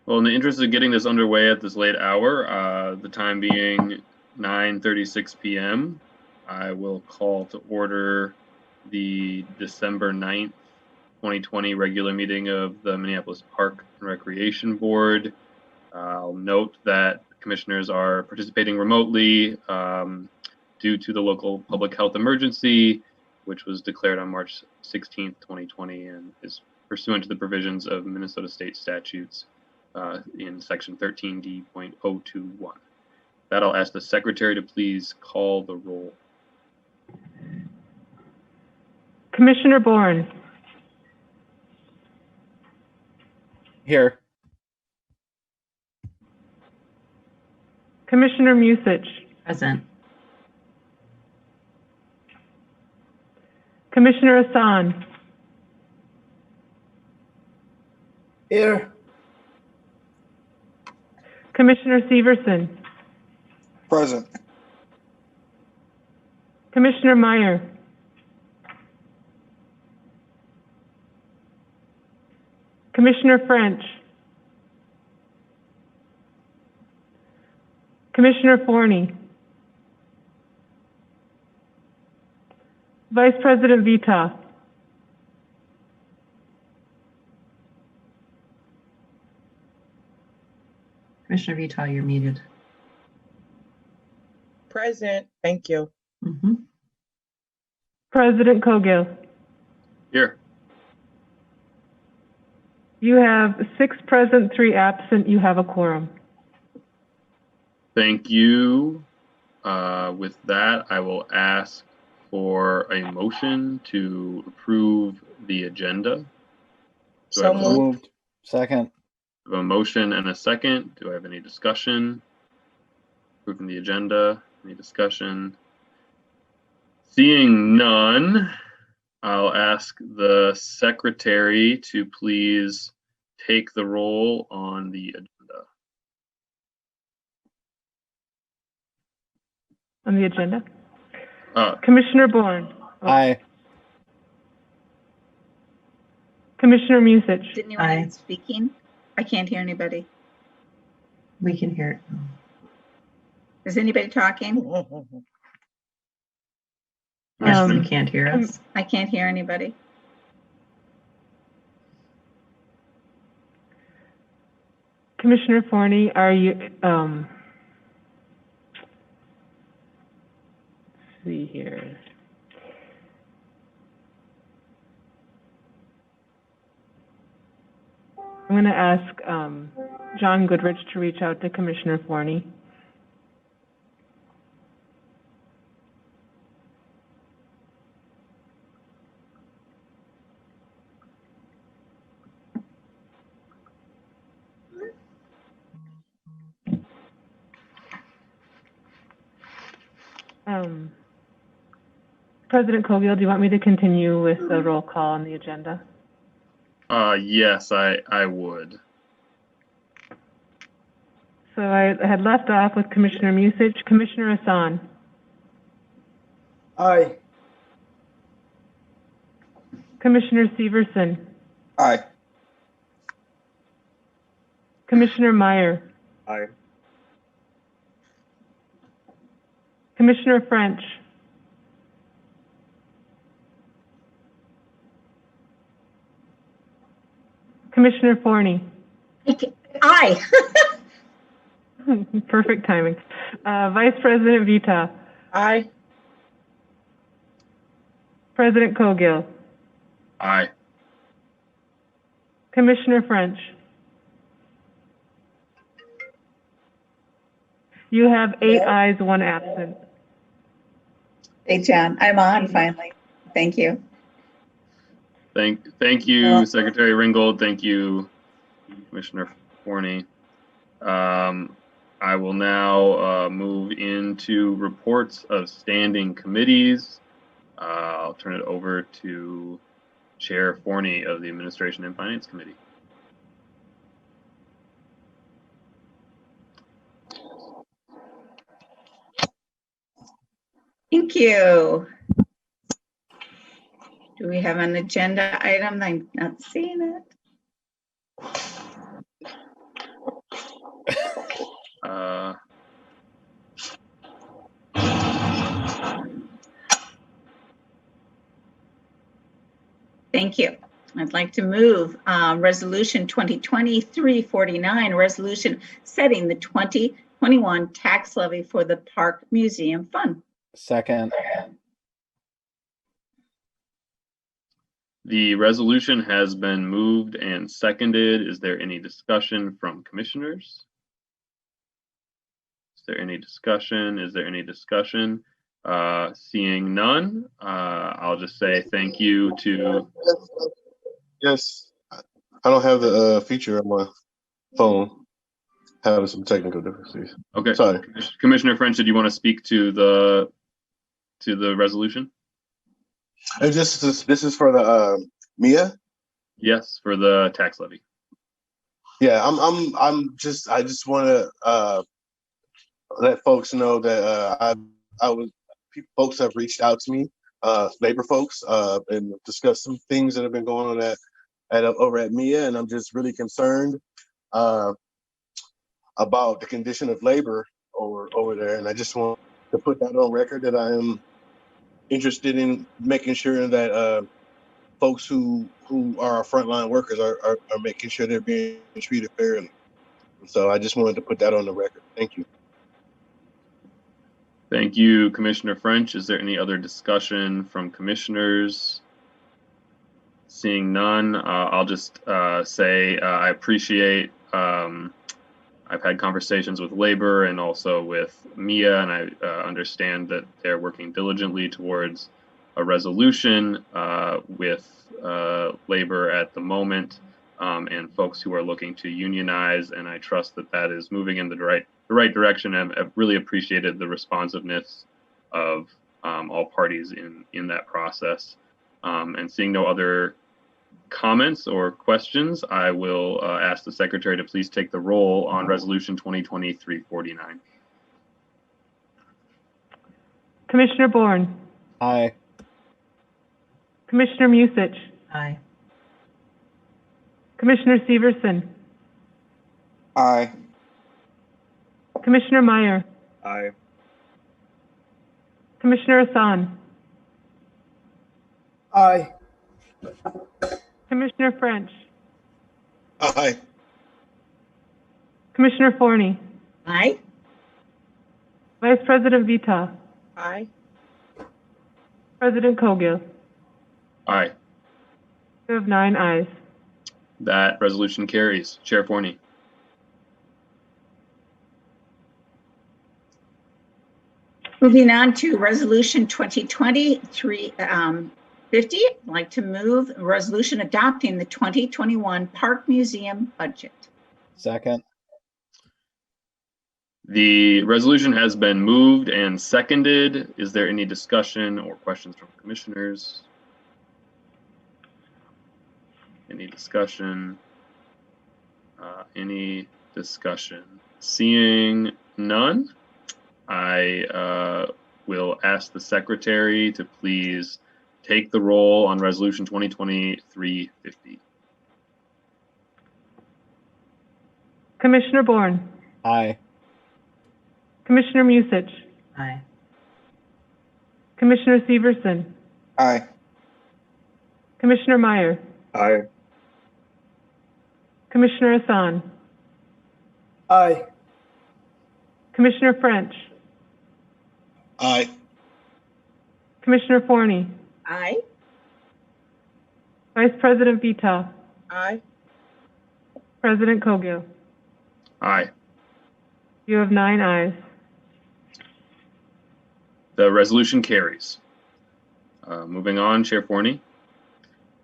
Well, in the interest of getting this underway at this late hour, the time being 9:36 p.m., I will call to order the December 9th, 2020 regular meeting of the Minneapolis Park and Recreation Board. I'll note that commissioners are participating remotely due to the local public health emergency, which was declared on March 16th, 2020, and is pursuant to the provisions of Minnesota state statutes in section 13D.021. That I'll ask the secretary to please call the roll. Commissioner Bourne. Here. Commissioner Musich. Present. Commissioner Hassan. Here. Commissioner Severson. Present. Commissioner Meyer. Commissioner French. Commissioner Forney. Vice President Vita. Commissioner Vital, you're muted. Present. Thank you. President Cogill. Here. You have 6 present, 3 absent. You have a quorum. Thank you. With that, I will ask for a motion to approve the agenda. So moved. Second. I have a motion and a second. Do I have any discussion? Approving the agenda. Any discussion? Seeing none, I'll ask the secretary to please take the roll on the agenda. On the agenda? Commissioner Bourne. Aye. Commissioner Musich. Is anyone speaking? I can't hear anybody. We can hear it. Is anybody talking? Ashley can't hear us. I can't hear anybody. Commissioner Forney, are you, let's see here. I'm going to ask John Goodrich to reach out to Commissioner Forney. President Cogill, do you want me to continue with the roll call on the agenda? Yes, I would. So I had left off with Commissioner Musich. Commissioner Hassan. Aye. Commissioner Severson. Aye. Commissioner Meyer. Aye. Commissioner French. Commissioner Forney. Aye. Perfect timing. Vice President Vita. Aye. President Cogill. Aye. Commissioner French. You have 8 ayes, 1 absent. Hey, John, I'm on finally. Thank you. Thank you, Secretary Ringgold. Thank you, Commissioner Forney. I will now move into reports of standing committees. I'll turn it over to Chair Forney of the Administration and Finance Committee. Thank you. Do we have an agenda item? I'm not seeing it. Thank you. I'd like to move Resolution 2020-349, resolution setting the 2021 tax levy for the Park Museum Fund. Second. The resolution has been moved and seconded. Is there any discussion from commissioners? Is there any discussion? Is there any discussion? Seeing none, I'll just say thank you to. Yes, I don't have the feature on my phone. Having some technical difficulties. Okay, sorry. Commissioner French, did you want to speak to the resolution? And this is for the Mia. Yes, for the tax levy. Yeah, I just want to let folks know that folks have reached out to me, labor folks, and discussed some things that have been going on over at Mia, and I'm just really concerned about the condition of labor over there, and I just want to put that on record that I am interested in making sure that folks who are our frontline workers are making sure they're being treated fairly. So I just wanted to put that on the record. Thank you. Thank you, Commissioner French. Is there any other discussion from commissioners? Seeing none, I'll just say I appreciate. I've had conversations with labor and also with Mia, and I understand that they're working diligently towards a resolution with labor at the moment, and folks who are looking to unionize. And I trust that that is moving in the right direction. I've really appreciated the responsiveness of all parties in that process. And seeing no other comments or questions, I will ask the secretary to please take the roll on resolution 2020-349. Commissioner Bourne, Aye. Commissioner Musich, Aye. Commissioner Severson, Aye. Commissioner Meyer, Aye. Commissioner Hassan, Aye. Commissioner French, Aye. Commissioner Forney, Aye. Vice President Vita, Aye. President Cogill. Aye. You have 9 ayes. That resolution carries. Chair Forney. Moving on to Resolution 2020-350, I'd like to move a resolution adopting the 2021 Park Museum budget. Second. The resolution has been moved and seconded. Is there any discussion or questions from commissioners? Any discussion? Any discussion? Seeing none, I will ask the secretary to please take the roll on resolution 2020-350. Commissioner Bourne, Aye. Commissioner Musich, Aye. Commissioner Severson, Aye. Commissioner Meyer, Aye. Commissioner Hassan, Aye. Commissioner French, Aye. Commissioner Forney, Aye. Vice President Vita, Aye. President Cogill. Aye. You have 9 ayes. The resolution carries. Moving on, Chair Forney.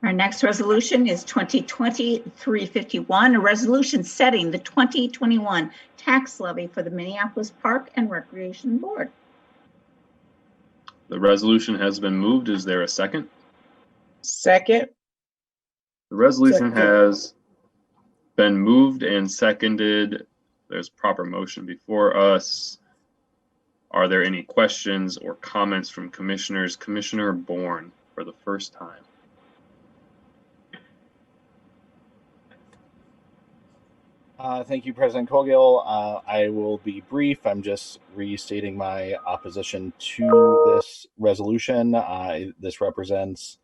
Our next resolution is 2020-351, a resolution setting the 2021 tax levy for the Minneapolis Park and Recreation Board. The resolution has been moved. Is there a second? Second. The resolution Second. has been moved and seconded. There's proper motion before us. Are there any questions or comments from commissioners? Commissioner Bourne for the first time. Thank you, President Cogill. I will be brief. I'm just restating my opposition to this resolution. This represents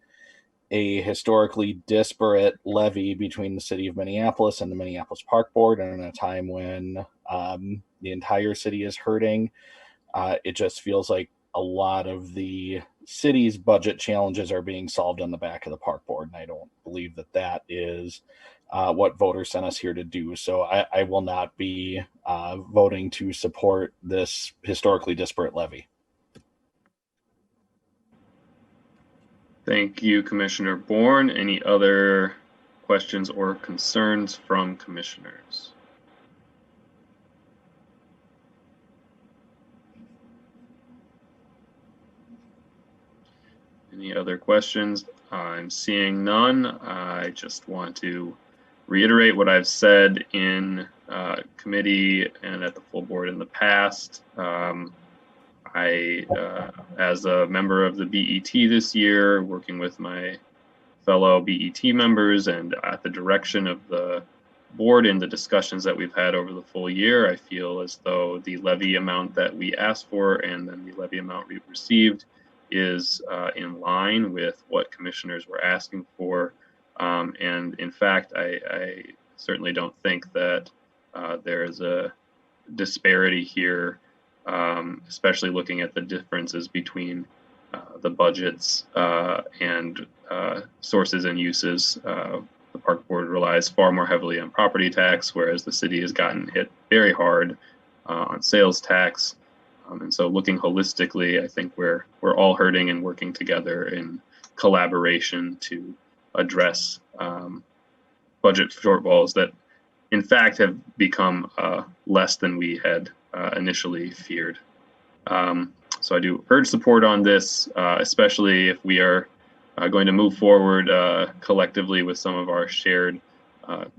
a historically disparate levy between the city of Minneapolis and the Minneapolis Park Board, and in a time when the entire city is hurting. It just feels like a lot of the city's budget challenges are being solved on the back of the park board, and I don't believe that that is what voters sent us here to do. So I will not be voting to support this historically disparate levy. Thank you, Commissioner Bourne. Any other questions or concerns from commissioners? Any other questions? I'm seeing none. I just want to reiterate what I've said in committee and at the full board in the past. As a member of the BET this year, working with my fellow BET members and at the direction of the board in the discussions that we've had over the full year, I feel as though the levy amount that we asked for and then the levy amount we received is in line with what commissioners were asking for. And in fact, I certainly don't think that there is a disparity here, especially looking at the differences between the budgets and sources and uses. The park board relies far more heavily on property tax, whereas the city has gotten hit very hard on sales tax. And so looking holistically, I think we're all hurting and working together in collaboration to address budget shortfalls that in fact have become less than we had initially feared. So I do urge support on this, especially if we are going to move forward collectively with some of our shared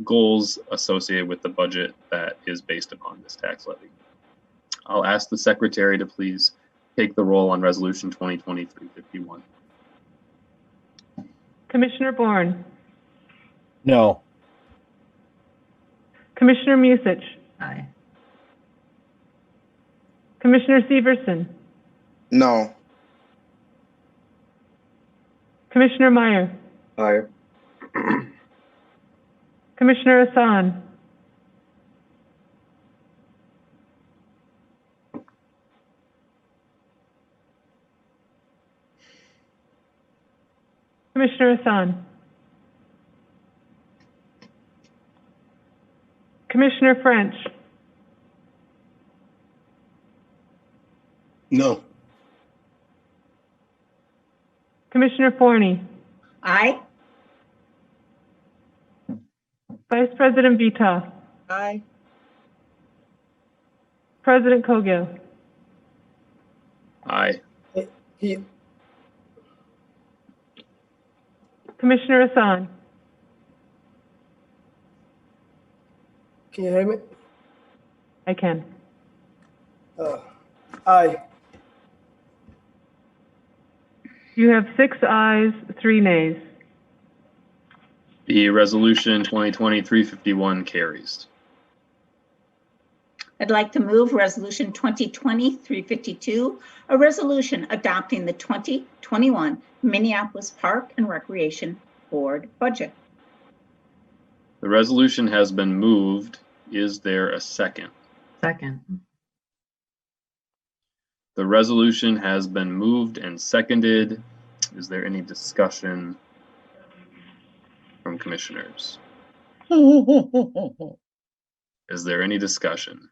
goals associated with the budget that is based upon this tax levy. I'll ask the secretary to please take the roll on resolution 2020-351. Commissioner Bourne, No. Commissioner Musich, Aye. Commissioner Severson, No. Commissioner Meyer, Aye. Commissioner Hassan, Commissioner Hassan, Commissioner French, No. Commissioner Forney, Aye. Vice President Vita, Aye. President Kogel. Aye. Commissioner Hassan, Can you hear me? I can. Aye. You have 6 ayes, 3 nays. The resolution 2020-351 carries. I'd like to move resolution 2020-352, a resolution adopting the 2021 Minneapolis Park and Recreation Board budget. The resolution has been moved. Is there a second? Second. The resolution has been moved and seconded. Is there any discussion from commissioners? Is there any discussion?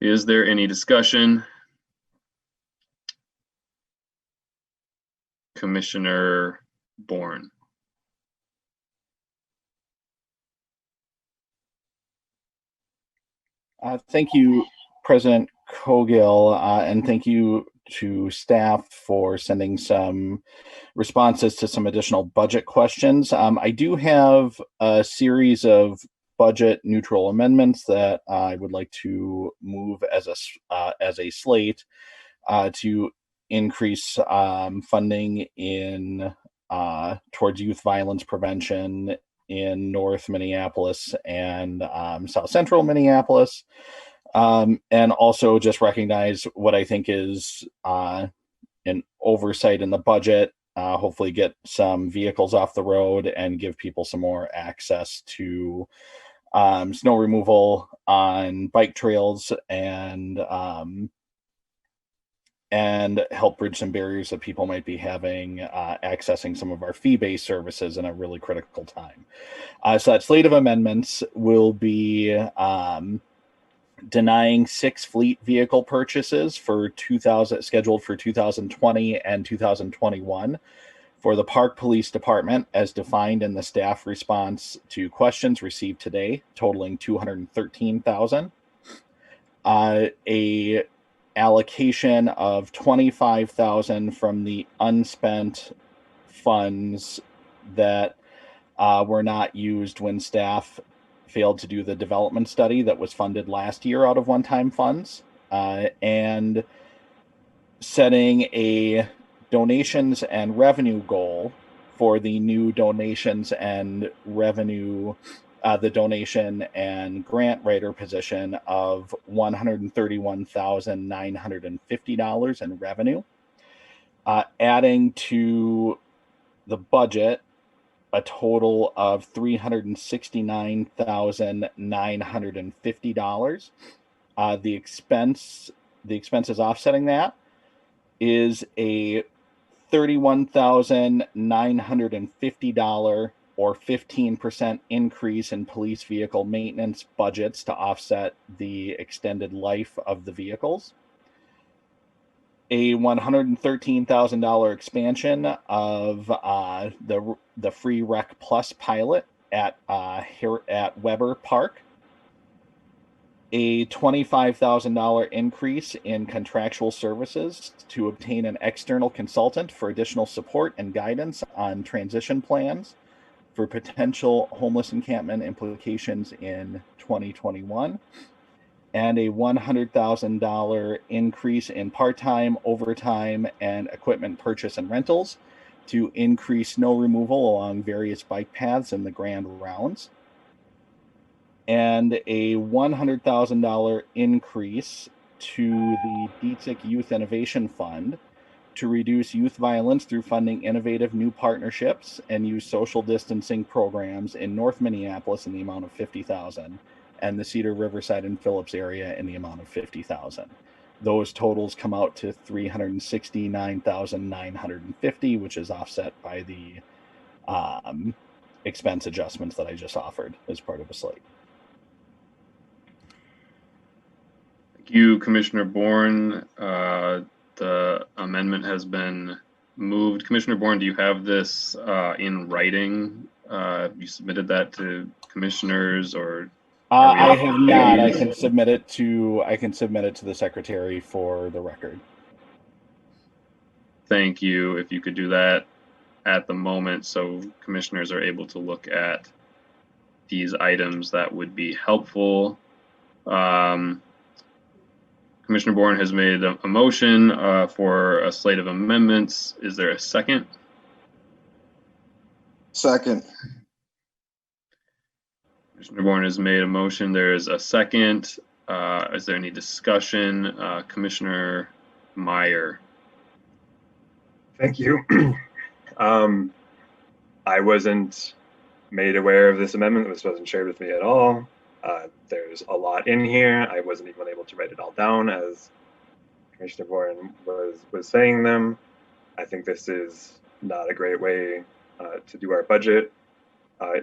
Is there any discussion? Commissioner Bourne. Thank you, President Kogel, and thank you to staff for sending some responses to some additional budget questions. I do have a series of budget neutral amendments that I would like to move as a slate to increase funding in towards youth violence prevention in North Minneapolis and South Central Minneapolis, and also just recognize what I think is an oversight in the budget hopefully get some vehicles off the road and give people some more access to snow removal on bike trails and help bridge some barriers that people might be having accessing some of our fee-based services in a really critical time. So that slate of amendments will be denying 6 fleet vehicle purchases for scheduled for 2020 and 2021 for the Park Police Department as defined in the staff response to questions received today, totaling $213,000. A allocation of $25,000 from the unspent funds that were not used when staff failed to do the development study that was funded last year out of one-time funds, and setting a donations and revenue goal for the new donations and revenue, the donation and grant writer position of $131,950 in revenue, adding to the budget a total of $369,950. The expenses offsetting that is a $31,950 or 15% increase in police vehicle maintenance budgets to offset the extended life of the vehicles. A $113,000 expansion of the Free Rec Plus pilot at Weber Park. A $25,000 increase in contractual services to obtain an external consultant for additional support and guidance on transition plans for potential homeless encampment implications in 2021. And a $100,000 increase in part-time, overtime, and equipment purchase and rentals to increase snow removal along various bike paths in the Grand Rounds. And a $100,000 increase to the DTSIC Youth Innovation Fund to reduce youth violence through funding innovative new partnerships and use social distancing programs in North Minneapolis in the amount of $50,000. And the Cedar, Riverside, and Phillips area in the amount of $50,000. Those totals come out to $369,950, which is offset by the expense adjustments that I just offered as part of a slate. Thank you, Commissioner Bourne. The amendment has been moved. Commissioner Bourne, do you have this in writing? You submitted that to commissioners, or? I have not. I can submit it to the secretary for the record. Thank you. If you could do that at the moment so commissioners are able to look at these items, that would be helpful. Commissioner Bourne has made a motion for a slate of amendments. Is there a second? Second. Commissioner Bourne has made a motion. There is a second. Is there any discussion? Commissioner Meyer. Thank you. I wasn't made aware of this amendment. This wasn't shared with me at all. There's a lot in here. I wasn't even able to write it all down as Commissioner Bourne was saying them. I think this is not a great way to do our budget. I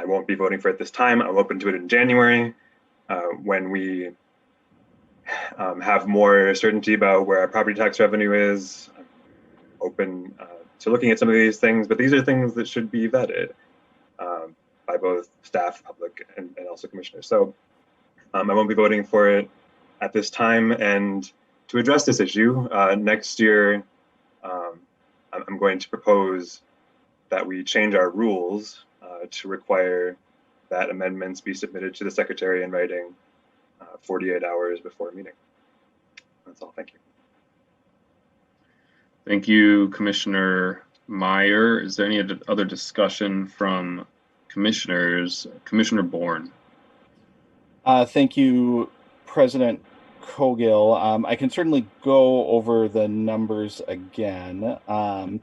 won't be voting for it this time. I'm open to it in January when we have more certainty about where our property tax revenue is. I'm open to looking at some of these things, but these are things that should be vetted by both staff, public, and also commissioners. So I won't be voting for it at this time. And to address this issue, next year, I'm going to propose that we change our rules to require that amendments be submitted to the secretary in writing 48 hours before a meeting. That's all. Thank you. Thank you, Commissioner Meyer. Is there any other discussion from commissioners? Commissioner Bourne. Thank you, President Cogill, I can certainly go over the numbers again. I'll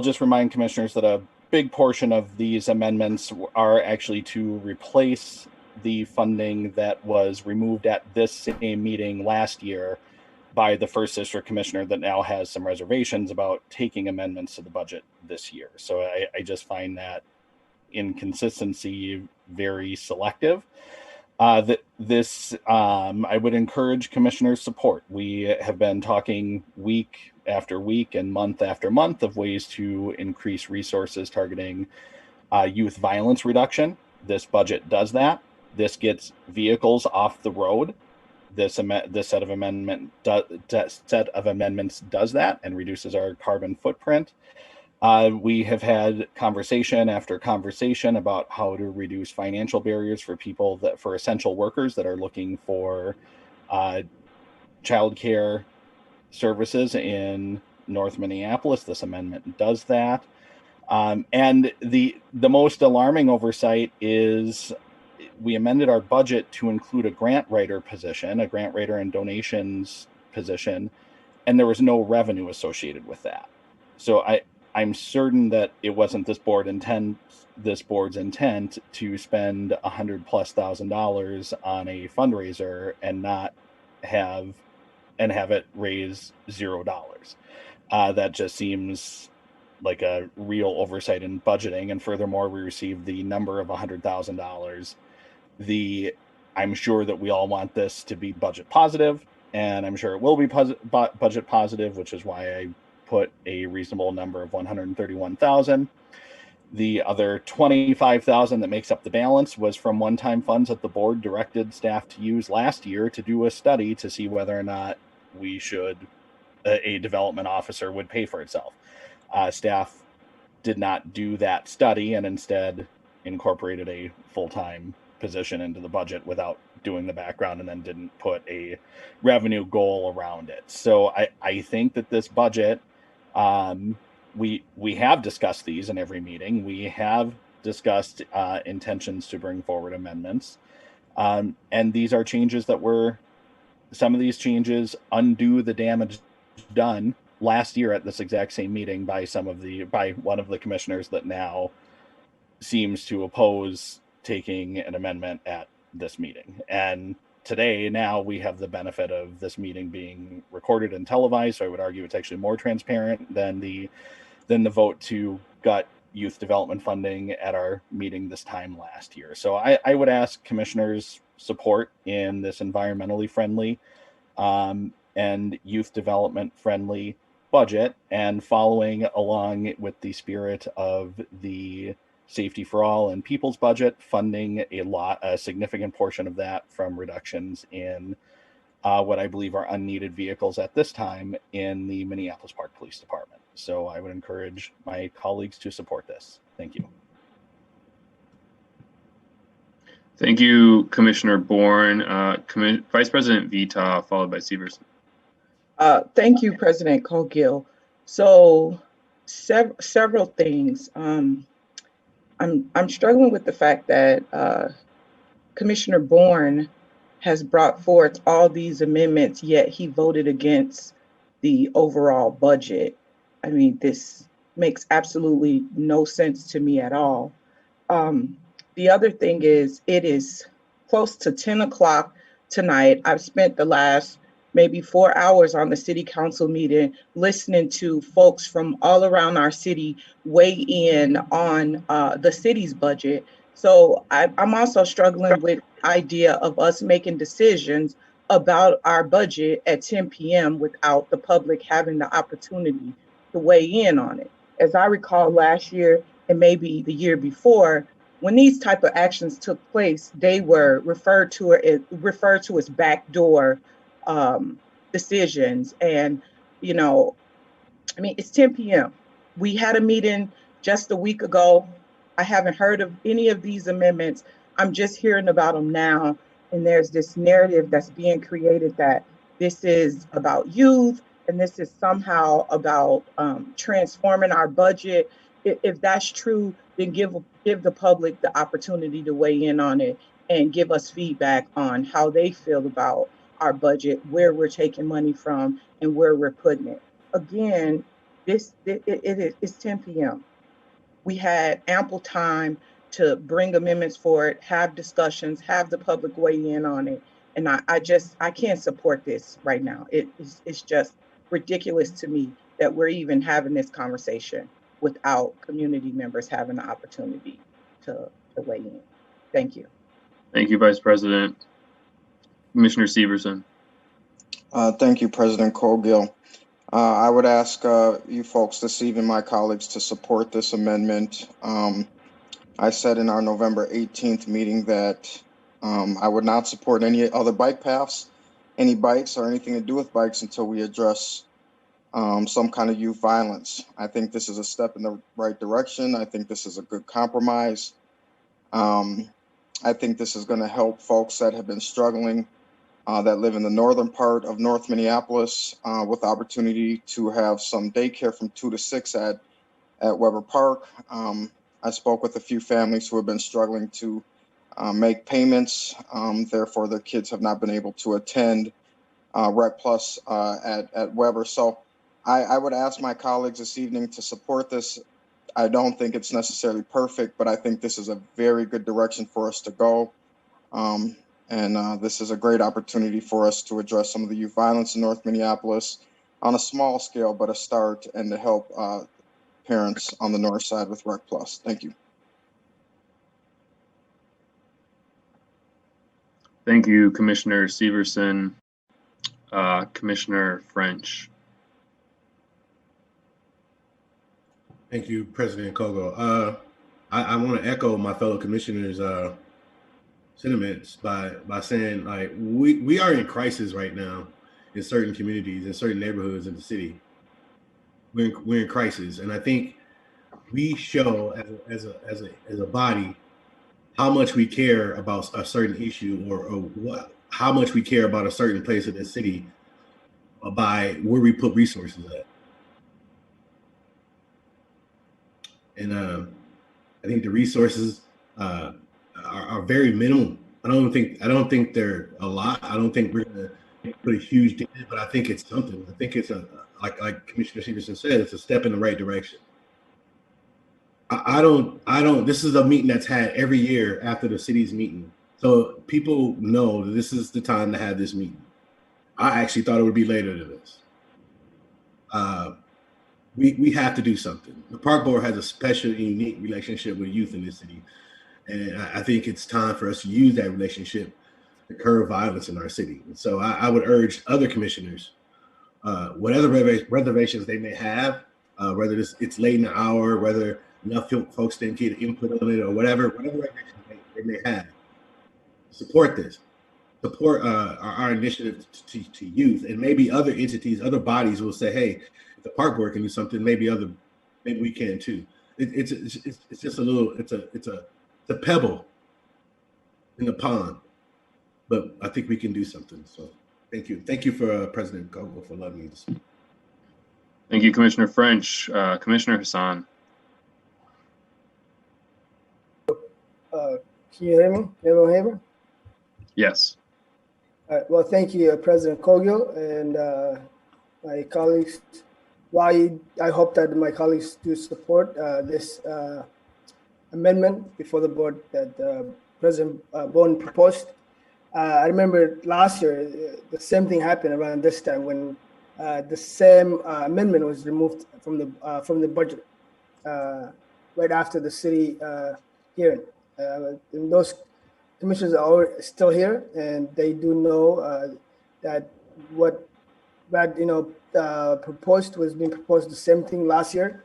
just remind commissioners that a big portion of these amendments are actually to replace the funding that was removed at this same meeting last year by the first district commissioner that now has some reservations about taking amendments to the budget this year. So I just find that inconsistency very selective. I would encourage commissioners' support. We have been talking week after week and month after month of ways to increase resources targeting youth violence reduction. This budget does that. This gets vehicles off the road. This set of amendments does that and reduces our carbon footprint. We have had conversation after conversation about how to reduce financial barriers for for essential workers that are looking for childcare services in North Minneapolis. This amendment does that. And the most alarming oversight is we amended our budget to include a grant writer position, a grant writer and donations position, and there was no revenue associated with that. So I'm certain that it wasn't this board's intent to spend $100,000+ on a fundraiser and have it raise $0. That just seems like a real oversight in budgeting. And furthermore, we received the number of $100,000. I'm sure that we all want this to be budget positive, and I'm sure it will be budget positive, which is why I put a reasonable number of $131,000. The other $25,000 that makes up the balance was from one-time funds that the board directed staff to use last year to do a study to see whether or not a development officer would pay for itself. Staff did not do that study and instead incorporated a full-time position into the budget without doing the background, and then didn't put a revenue goal around it. So I think that this budget, we have discussed these in every meeting. We have discussed intentions to bring forward amendments. And these are changes some of these changes undo the damage done last year at this exact same meeting by one of the commissioners that now seems to oppose taking an amendment at this meeting. And today, now we have the benefit of this meeting being recorded and televised. So I would argue it's actually more transparent than the vote to gut youth development funding at our meeting this time last year. So I would ask commissioners' support in this environmentally friendly and youth development friendly budget, and following along with the spirit of the Safety for All and People's budget, funding a significant portion of that from reductions in what I believe are unneeded vehicles at this time in the Minneapolis Park Police Department. So I would encourage my colleagues to support this. Thank you. Thank you, Commissioner Bourne. Vice President Vita, followed by Severson. Thank you, President Cogill. So several things. I'm struggling with the fact that Commissioner Bourne has brought forth all these amendments, yet he voted against the overall budget. I mean, this makes absolutely no sense to me at all. The other thing is, it is close to 10 o'clock tonight. I've spent the last maybe 4 hours on the city council meeting listening to folks from all around our city weigh in on the city's budget. So I'm also struggling with the idea of us making decisions about our budget at 10 p.m. without the public having the opportunity to weigh in on it. As I recall, last year and maybe the year before, when these type of actions took place, they were referred to as backdoor decisions. And, I mean, it's 10 p.m. We had a meeting just a week ago. I haven't heard of any of these amendments. I'm just hearing about them now. And there's this narrative that's being created that this is about youth and this is somehow about transforming our budget. If that's true, then give the public the opportunity to weigh in on it. and give us feedback on how they feel about our budget, where we're taking money from, and where we're putting it. Again, it's 10 p.m. We had ample time to bring amendments for it, have discussions, have the public weigh in on it. And I can't support this right now. It's just ridiculous to me that we're even having this conversation without community members having the opportunity to weigh in. Thank you. Thank you, Vice President. Commissioner Severson. Thank you, President Cogill. I would ask you folks this evening, my colleagues, to support this amendment. I said in our November 18th meeting that I would not support any other bike paths, any bikes, or anything to do with bikes until we address some kind of youth violence. I think this is a step in the right direction. I think this is a good compromise. I think this is going to help folks that have been struggling, that live in the northern part of North Minneapolis, with the opportunity to have some daycare from 2 to 6 at Weber Park. I spoke with a few families who have been struggling to make payments. Therefore, their kids have not been able to attend Rec Plus at Weber. So I would ask my colleagues this evening to support this. I don't think it's necessarily perfect, but I think this is a very good direction for us to go. And this is a great opportunity for us to address some of the youth violence in North Minneapolis on a small scale, but a start, and to help parents on the north side with Rec Plus. Thank you. Thank you, Commissioner Severson. Commissioner French. Thank you, President Kogo. I want to echo my fellow commissioners' sentiments by saying, like, we are in crisis right now in certain communities, in certain neighborhoods in the city. We're in crisis, and I think we show as a body how much we care about a certain issue, or how much we care about a certain place in the city by where we put resources at. And I think the resources are very minimal. I don't think they're a lot. I don't think we're gonna put a huge dent, but I think it's something. I think it's like Commissioner Severson said, it's a step in the right direction. I don't. This is a meeting that's had every year after the city's meeting, so people know that this is the time to have this meeting. I actually thought it would be later than this. We have to do something. The Park Board has a special, unique relationship with youth in this city, and I think it's time for us to use that relationship to curb violence in our city. And so I would urge other commissioners, whatever reservations they may have, whether it's late in the hour, whether enough folks didn't get input on it, or whatever reservations they may have, support this. Support our initiative to youth, and maybe other entities, other bodies will say, hey, if the Park Board can do something, maybe we can too. It's just a little, it's a pebble in the pond, but I think we can do something. So thank you for President Kogo for letting me speak. Thank you, Commissioner French. Commissioner Hassan. Can you hear me? Everyone hear me? Yes. Well, thank you, President Cogill, and my colleagues. Well, I hope that my colleagues do support this amendment before the board that President Bourne proposed. I remember last year, the same thing happened around this time when the same amendment was removed from the budget right after the city hearing. And those commissioners are still here, and they do know that what proposed was being proposed the same thing last year,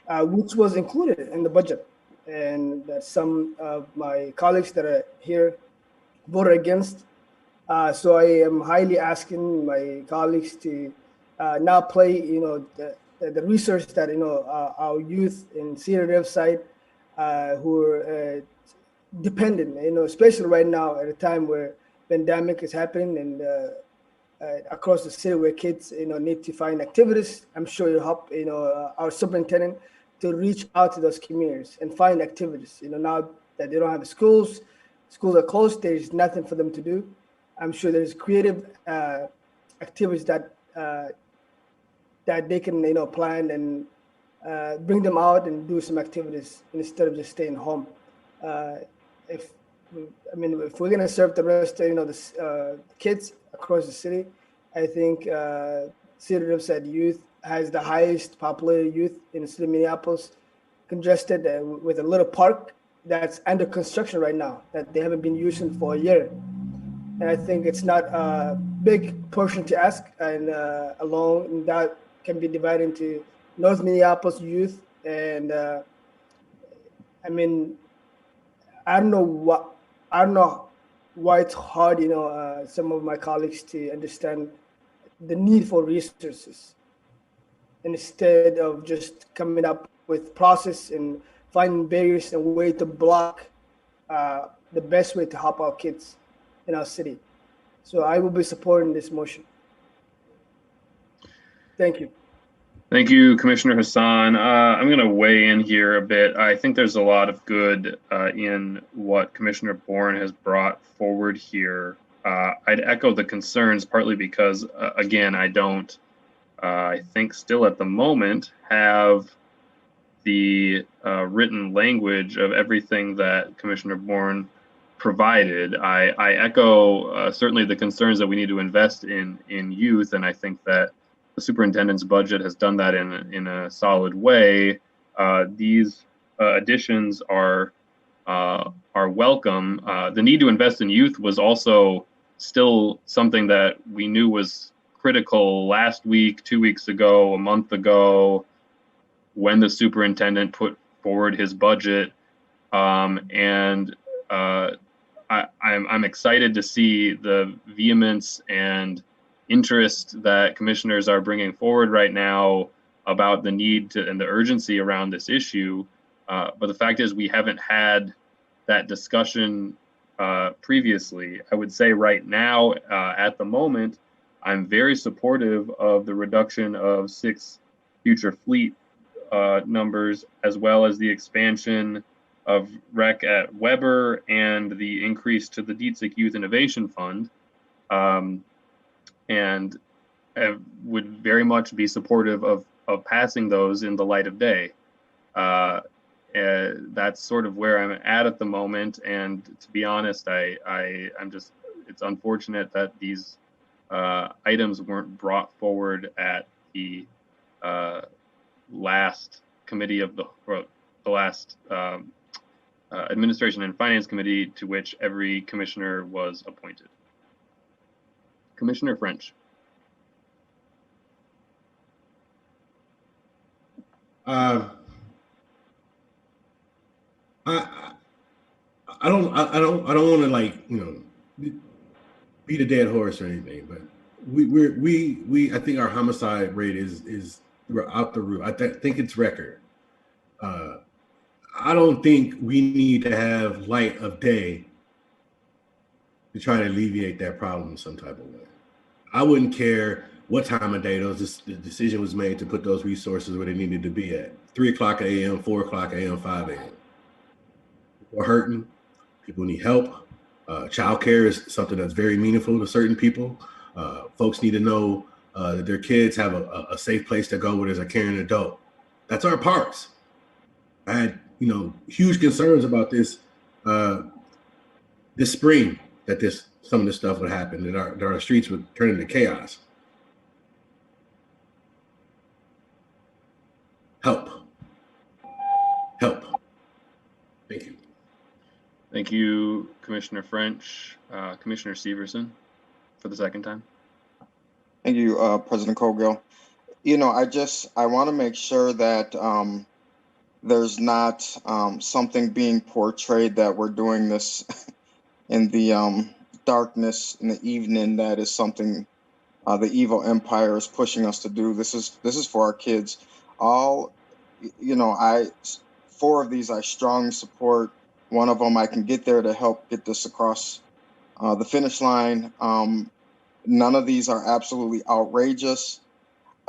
which was included in the budget, and that some of my colleagues that are here voted against. So I am highly asking my colleagues to now play, the research that our youth in Cedar Riverside who are dependent, especially right now at a time where pandemic is happening and across the city where kids, need to find activities. I'm sure you'll help, our superintendent to reach out to those communities and find activities, now that they don't have schools. schools are closed, there's nothing for them to do. I'm sure there's creative activities that they can, plan and bring them out and do some activities instead of just staying home. If we're gonna serve the rest, the kids across the city, I think City of said youth has the highest populated youth in the city of Minneapolis, congested with a little park that's under construction right now that they haven't been using for a year. And I think it's not a big portion to ask, and alone that can be divided into North Minneapolis youth. And I don't know why it's hard, some of my colleagues to understand the need for resources instead of just coming up with process and finding barriers and way to block the best way to help our kids in our city. So I will be supporting this motion. Thank you. Thank you, Commissioner Hassan. I'm going to weigh in here a bit. I think there's a lot of good in what Commissioner Bourne has brought forward here. I'd echo the concerns partly because, again, I don't, I think still at the moment, have the written language of everything that Commissioner Bourne provided. I echo certainly the concerns that we need to invest in youth, and I think that the superintendent's budget has done that in a solid way. These additions are welcome. The need to invest in youth was also still something that we knew was critical last week, 2 weeks ago, a month ago, when the superintendent put forward his budget. I'm excited to see the vehemence and interest that commissioners are bringing forward right now about the need to and the urgency around this issue. But the fact is we haven't had that discussion previously. I would say right now, at the moment, I'm very supportive of the reduction of 6 future fleet numbers, as well as the expansion of rec at Weber and the increase to the Dietzig Youth Innovation Fund. And I would very much be supportive of passing those in the light of day. That's sort of where I'm at the moment. And to be honest, I'm just, it's unfortunate that these items weren't brought forward at the last committee of the last Administration and Finance Committee to which every commissioner was appointed. Commissioner French. I don't want to, like, beat a dead horse or anything, but we I think our homicide rate is out the roof. I think it's record. I don't think we need to have light of day to try to alleviate that problem in some type of way. I wouldn't care what time of day the decision was made to put those resources where they needed to be at. 3 o'clock a.m., 4 o'clock a.m., 5 a.m. People are hurting. People need help. Childcare is something that's very meaningful to certain people. Folks need to know that their kids have a safe place to go where there's a caring adult. That's our parks. I had, huge concerns about this this spring, that some of this stuff would happen, that our streets would turn into chaos. Help. Thank you. Thank you, Commissioner French. Commissioner Severson, for the second time. Thank you, President Cogill. I want to make sure that there's not something being portrayed that we're doing this in the darkness in the evening. That is something the evil empire is pushing us to do. This is for our kids. 4 of these I strongly support. One of them I can get there to help get this across the finish line. None of these are absolutely outrageous.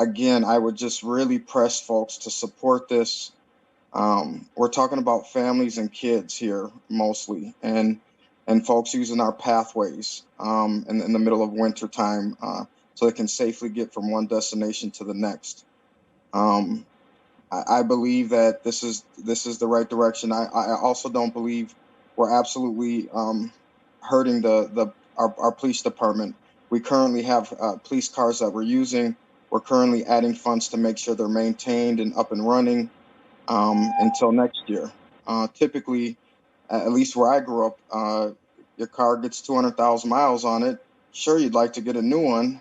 Again, I would just really press folks to support this. We're talking about families and kids here mostly, and and folks using our pathways in the middle of winter time so they can safely get from one destination to the next. I believe that this is the right direction. I also don't believe we're absolutely hurting our police department. We currently have police cars that we're using. We're currently adding funds to make sure they're maintained and up and running until next year. Typically, at least where I grew up, your car gets 200,000 miles on it. Sure, you'd like to get a new one,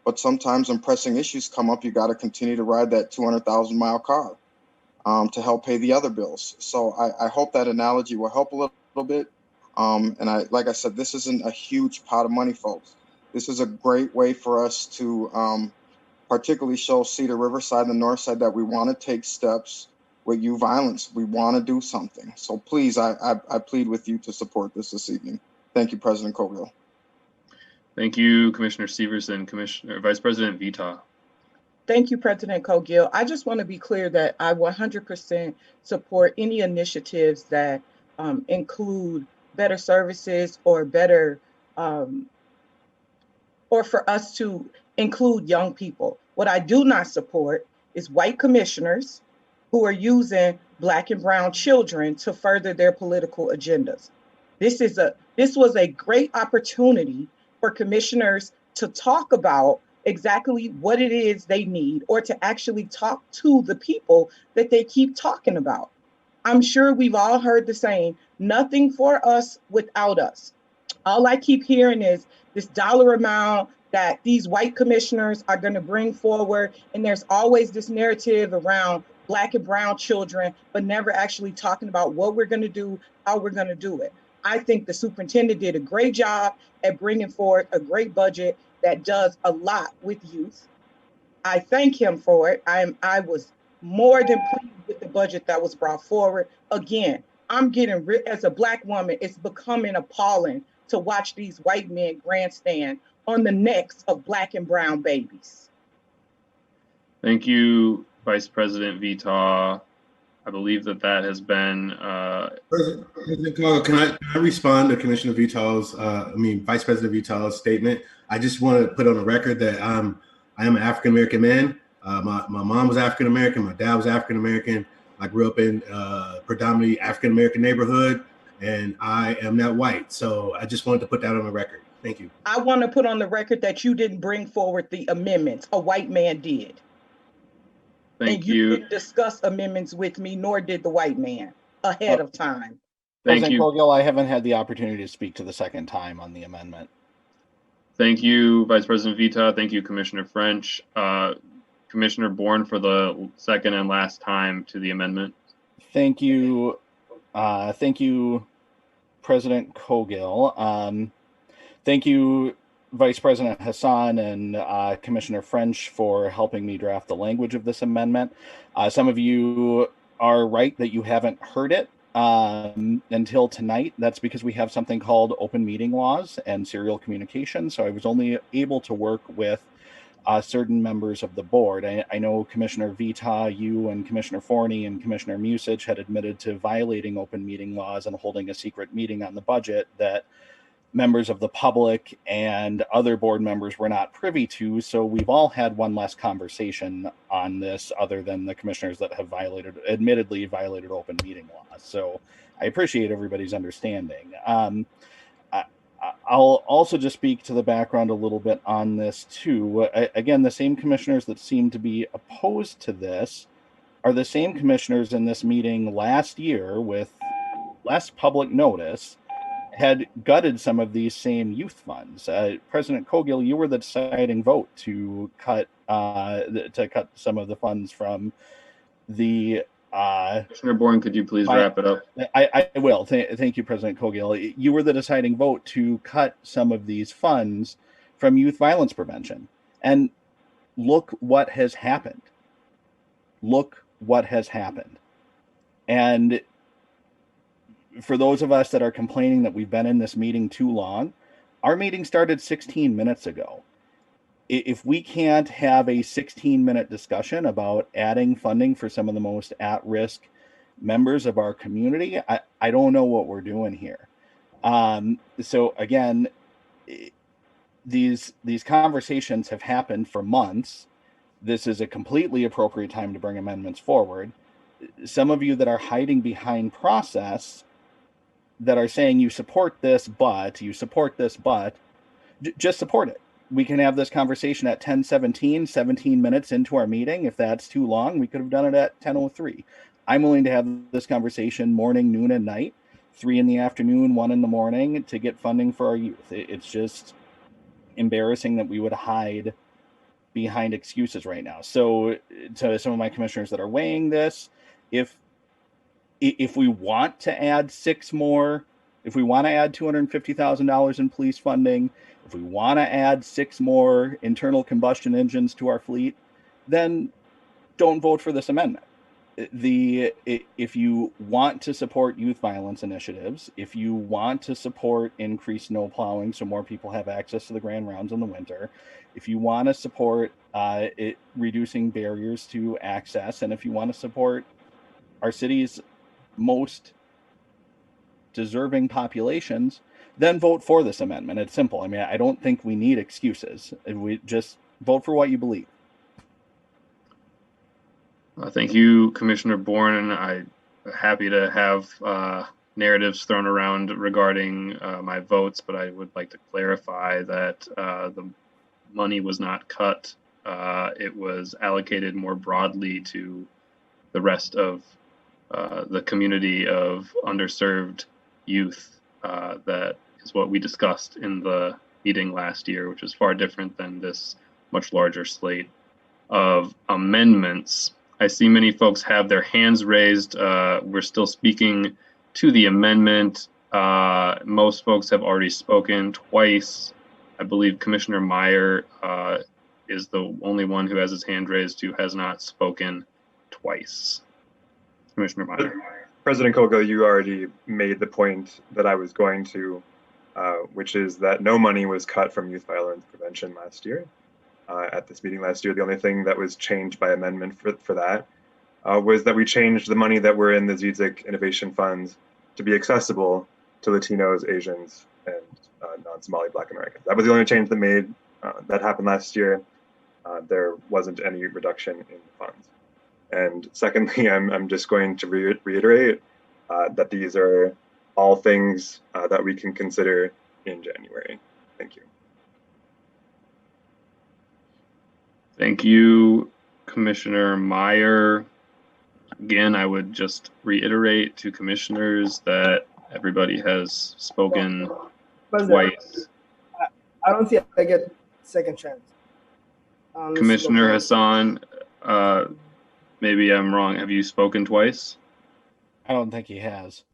but sometimes when pressing issues come up, you got to continue to ride that 200,000 mile car to help pay the other bills. So I hope that analogy will help a little bit. And like I said, this isn't a huge pot of money, folks. This is a great way for us to particularly show Cedar Riverside and the North Side that we want to take steps with youth violence. We want to do something. So please, I plead with you to support this evening. Thank you, President Coghill. Thank you, Commissioner Severson. Vice President Vita. Thank you, President Coghill. I just want to be clear that I 100% support any initiatives that include better services or better, or for us to include young people. What I do not support is white commissioners who are using Black and brown children to further their political agendas. This was a great opportunity for commissioners to talk about exactly what it is they need, or to actually talk to the people that they keep talking about. I'm sure we've all heard the saying, nothing for us without us. All I keep hearing is this dollar amount that these white commissioners are going to bring forward. And there's always this narrative around Black and brown children, but never actually talking about what we're going to do, how we're going to do it. I think the superintendent did a great job at bringing forward a great budget that does a lot with youth. I thank him for it. I was more than pleased with the budget that was brought forward. Again, I'm getting, as a Black woman, it's becoming appalling to watch these white men grandstand on the necks of Black and brown babies. Thank you, Vice President Vita. I believe that has been. President Coghill, can I respond to Commissioner Vita's, Vice President Vita's statement? I just want to put on the record that I am an African American man. My mom was African American. My dad was African American. I grew up in a predominantly African American neighborhood, and I am not white. So I just wanted to put that on the record. Thank you. I want to put on the record that you didn't bring forward the amendments. A white man did. Thank you. You didn't discuss amendments with me, nor did the white man ahead of time. President Coghill, I haven't had the opportunity to speak to the second time on the amendment. Thank you, Vice President Vita. Thank you, Commissioner French. Commissioner Bourne for the second and last time to the amendment. Thank you. Thank you, President Coghill. Thank you, Vice President Hassan and Commissioner French for helping me draft the language of this amendment. Some of you are right that you haven't heard it until tonight. That's because we have something called open meeting laws and serial communication. So I was only able to work with certain members of the board. I know Commissioner Vita, you and Commissioner Forney and Commissioner Musich had admitted to violating open meeting laws and holding a secret meeting on the budget that members of the public and other board members were not privy to. So we've all had one less conversation on this other than the commissioners that have admittedly violated open meeting laws. So I appreciate everybody's understanding. I'll also just speak to the background a little bit on this too. Again, the same commissioners that seem to be opposed to this are the same commissioners in this meeting last year with less public notice had gutted some of these same youth funds. President Coghill, you were the deciding vote to cut some of the funds from the. Commissioner Bourne, could you please wrap it up? I will. Thank you, President Coghill. You were the deciding vote to cut some of these funds from youth violence prevention. And look what has happened. Look what has happened. And for those of us that are complaining that we've been in this meeting too long, our meeting started 16 minutes ago. If we can't have a 16-minute discussion about adding funding for some of the most at-risk members of our community, I don't know what we're doing here. So again, these conversations have happened for months. This is a completely appropriate time to bring amendments forward. Some of you that are hiding behind process, that are saying you support this, but just support it. We can have this conversation at 10:17, 17 minutes into our meeting. If that's too long, we could have done it at 10:03. I'm willing to have this conversation morning, noon, and night, 3 in the afternoon, 1 in the morning, to get funding for our youth. It's just embarrassing that we would hide behind excuses right now. So to some of my commissioners that are weighing this, if we want to add 6 more, if we want to add $250,000 in police funding, if we want to add 6 more internal combustion engines to our fleet, then don't vote for this amendment. If you want to support youth violence initiatives, if you want to support increased snow plowing so more people have access to the grand rounds in the winter, if you want to support reducing barriers to access, and if you want to support our city's most deserving populations, then vote for this amendment. It's simple. I mean, I don't think we need excuses. We just vote for what you believe. Thank you, Commissioner Bourne. I'm happy to have narratives thrown around regarding my votes, but I would like to clarify that the money was not cut. It was allocated more broadly to the rest of the community of underserved youth. That is what we discussed in the meeting last year, which is far different than this much larger slate of amendments. I see many folks have their hands raised. We're still speaking to the amendment. Most folks have already spoken twice. I believe Commissioner Meyer is the only one who has his hand raised who has not spoken twice. Commissioner Meyer. President Kogel, you already made the point that I was going to, which is that no money was cut from youth violence prevention last year. At this meeting last year, the only thing that was changed by amendment for that was that we changed the money that were in the ZZIC Innovation Funds to be accessible to Latinos, Asians, and non-Somali Black Americans. That was the only change that happened last year. There wasn't any reduction in funds. And secondly, I'm just going to reiterate that these are all things that we can consider in January. Thank you. Thank you, Commissioner Meyer. Again, I would just reiterate to commissioners that everybody has spoken twice. I don't think I get second chance. Commissioner Hassan, maybe I'm wrong. Have you spoken twice? I don't think he has.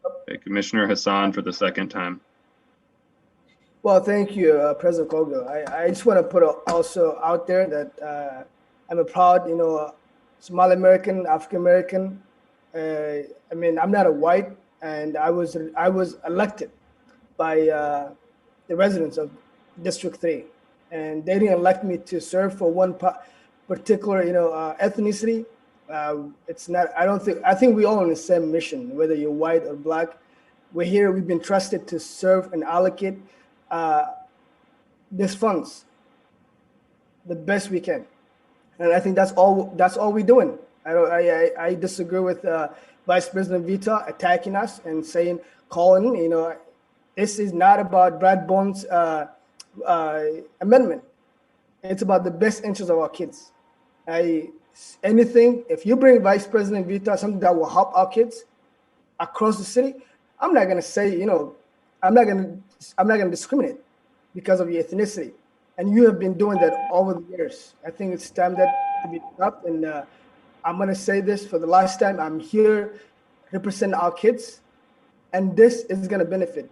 Okay, Commissioner Hassan for the second time. Well, thank you, President Kogel. I just want to put also out there that I'm a proud, Somali American, African American. I mean, I'm not a white, and I was elected by the residents of District 3, and they didn't elect me to serve for one particular, ethnicity. It's not. I think we all on the same mission, whether you're white or black. We're here. We've been trusted to serve and allocate these funds the best we can, and I think that's all we're doing. I disagree with Vice President Vita attacking us and calling. This is not about Brad Bourne's amendment. It's about the best interest of our kids. Anything, if you bring Vice President Vita something that will help our kids across the city, I'm not gonna say, I'm not gonna discriminate because of your ethnicity. And you have been doing that over the years. I think it's time that to be stopped. And I'm gonna say this for the last time. I'm here representing our kids, and this is gonna benefit.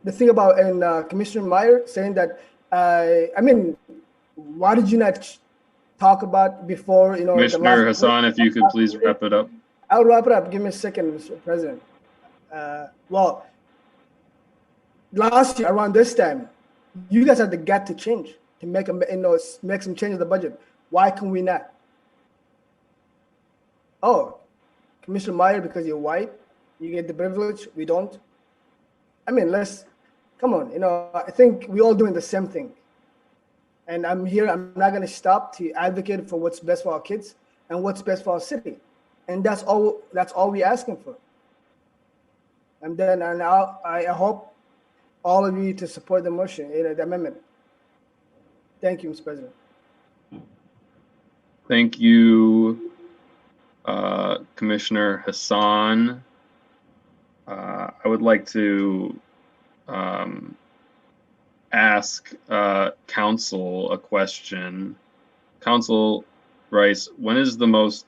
The thing about Commissioner Meyer saying that, why did you not talk about before, Commissioner Hassan, if you could please wrap it up. I'll wrap it up. Give me a second, Mr. President. Well, last year around this time, you guys had the gut to change, to make some change in the budget. Why can we not? Oh, Commissioner Meyer, because you're white, you get the privilege. We don't. I mean, come on, I think we all doing the same thing. And I'm here, I'm not gonna stop to advocate for what's best for our kids and what's best for our city. And that's all we're asking for. And I hope all of you to support the motion, the amendment. Thank you, Mr. President. Thank you, Commissioner Hassan. I would like to ask Council a question. Council Rice, when is the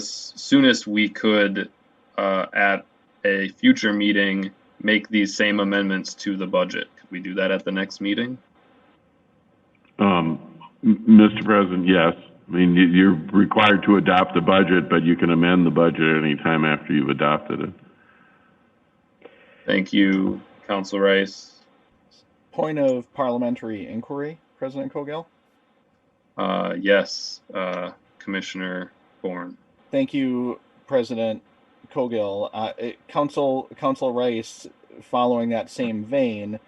soonest we could, at a future meeting, make these same amendments to the budget? Could we do that at the next meeting? Mr. President, yes. I mean, you're required to adopt the budget, but you can amend the budget at any time after you've adopted it. Thank you, Council Rice. Point of parliamentary inquiry, President Cogill? Yes, Commissioner Bourne. Thank you, President Cogill. Council Rice, following that same vein,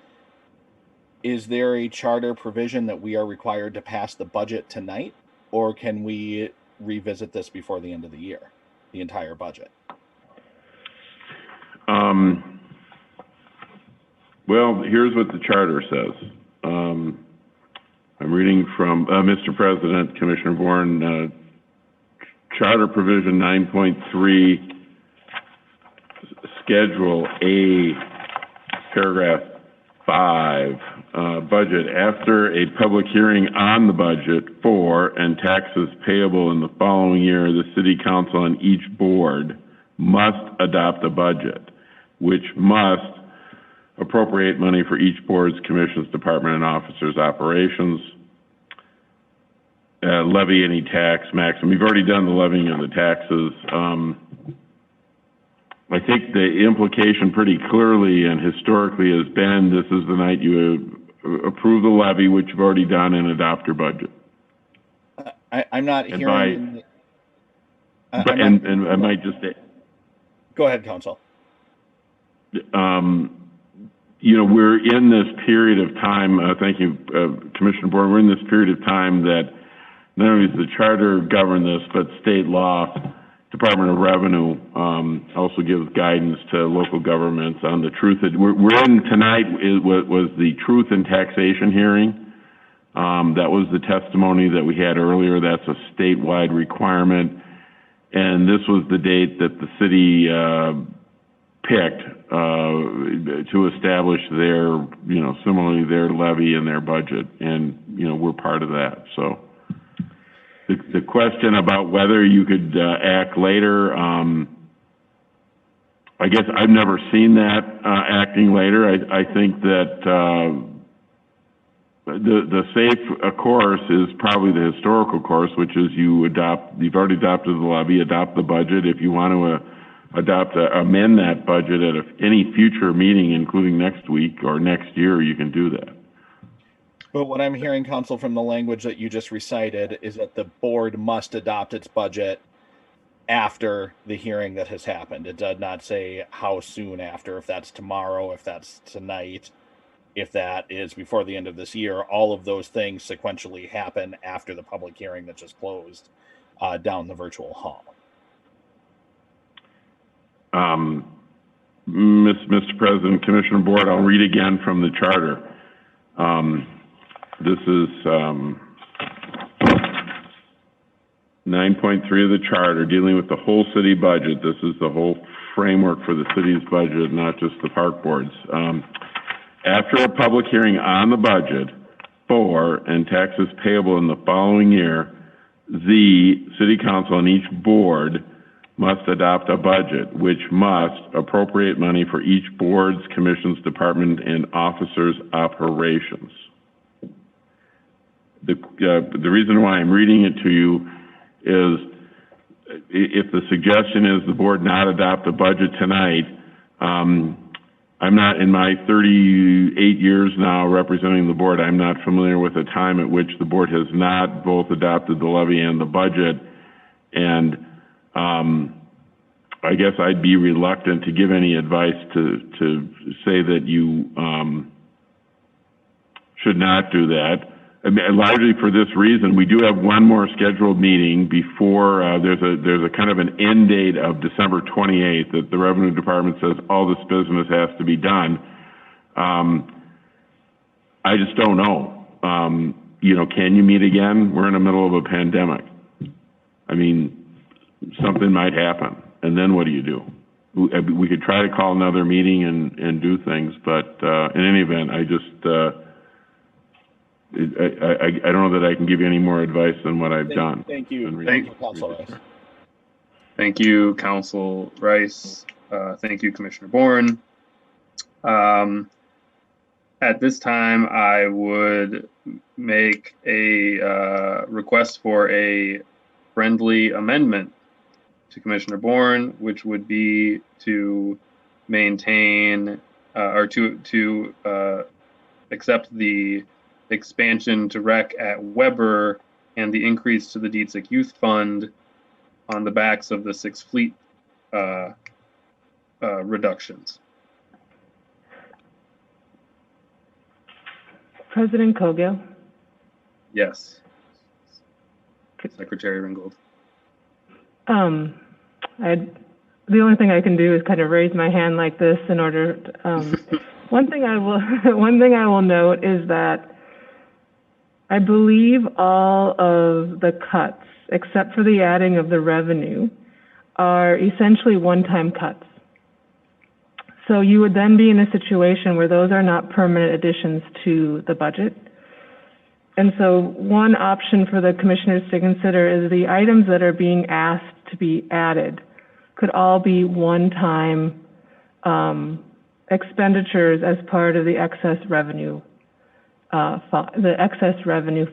is there a charter provision that we are required to pass the budget tonight, or can we revisit this before the end of the year, the entire budget? Well, here's what the charter says. I'm reading from Mr. President, Commissioner Bourne, Charter Provision 9.3, Schedule A, Paragraph 5, budget. After a public hearing on the budget for and taxes payable in the following year, the City Council and each board must adopt a budget, which must appropriate money for each board's, commission's, department, and officers' operations, levy any tax maximum. We've already done the levying of the taxes. I think the implication pretty clearly and historically has been this is the night you approve the levy, which you've already done, and adopt your budget. I'm not and hearing... I might just... Go ahead, Council. We're in this period of time, thank you, Commissioner Bourne, we're in this period of time that not only does the charter govern this, but state law, Department of Revenue also gives guidance to local governments on the truth. We're in tonight was the truth and taxation hearing. That was the testimony that we had earlier. That's a statewide requirement. And this was the date that the city picked to establish their, similarly their levy and their budget. And, we're part of that. So the question about whether you could act later, I guess I've never seen that acting later. I think that the safe course is probably the historical course, which is you've already adopted the levy, adopt the budget. If you want to amend that budget at any future meeting, including next week or next year, you can do that. But what I'm hearing, Council, from the language that you just recited is that the board must adopt its budget after the hearing that has happened. It does not say how soon after, if that's tomorrow, if that's tonight, if that is before the end of this year. All of those things sequentially happen after the public hearing that just closed down the virtual hall. Mr. President, Commissioner Board, I'll read again from the charter. This is 9.3 of the charter, dealing with the whole city budget. This is the whole framework for the city's budget, not just the park boards. After a public hearing on the budget for and taxes payable in the following year, the City Council and each board must adopt a budget, which must appropriate money for each board's, commission's, department, and officers' operations. The reason why I'm reading it to you is if the suggestion is the board not adopt a budget tonight, I'm not, in my 38 years now representing the board, I'm not familiar with a time at which the board has not both adopted the levy and the budget. And I guess I'd be reluctant to give any advice to say that you should not do that. I mean, largely for this reason, we do have one more scheduled meeting before there's a kind of an end date of December 28th that the Revenue Department says all this business has to be done. I just don't know. You know, can you meet again? We're in the middle of a pandemic. I mean, something might happen, and then what do you do? We could try to call another meeting and do things, but in any event, I just I don't know that I can give you any more advice than what I've done. Thank you, Council Rice. Thank you, Council Rice. Thank you, Commissioner Bourne. At this time, I would make a request for a friendly amendment to Commissioner Bourne, which would be to maintain or to accept the expansion to rec at Weber and the increase to the DTSIC Youth Fund on the backs of the 6 fleet reductions. President Cogill? Yes. Secretary Ringgold. The only thing I can do is kind of raise my hand like this in order to, one thing I will note is that I believe all of the cuts, except for the adding of the revenue, are essentially one-time cuts. So you would then be in a situation where those are not permanent additions to the budget. And so one option for the commissioners to consider is the items that are being asked to be added could all be one-time expenditures as part of the excess revenue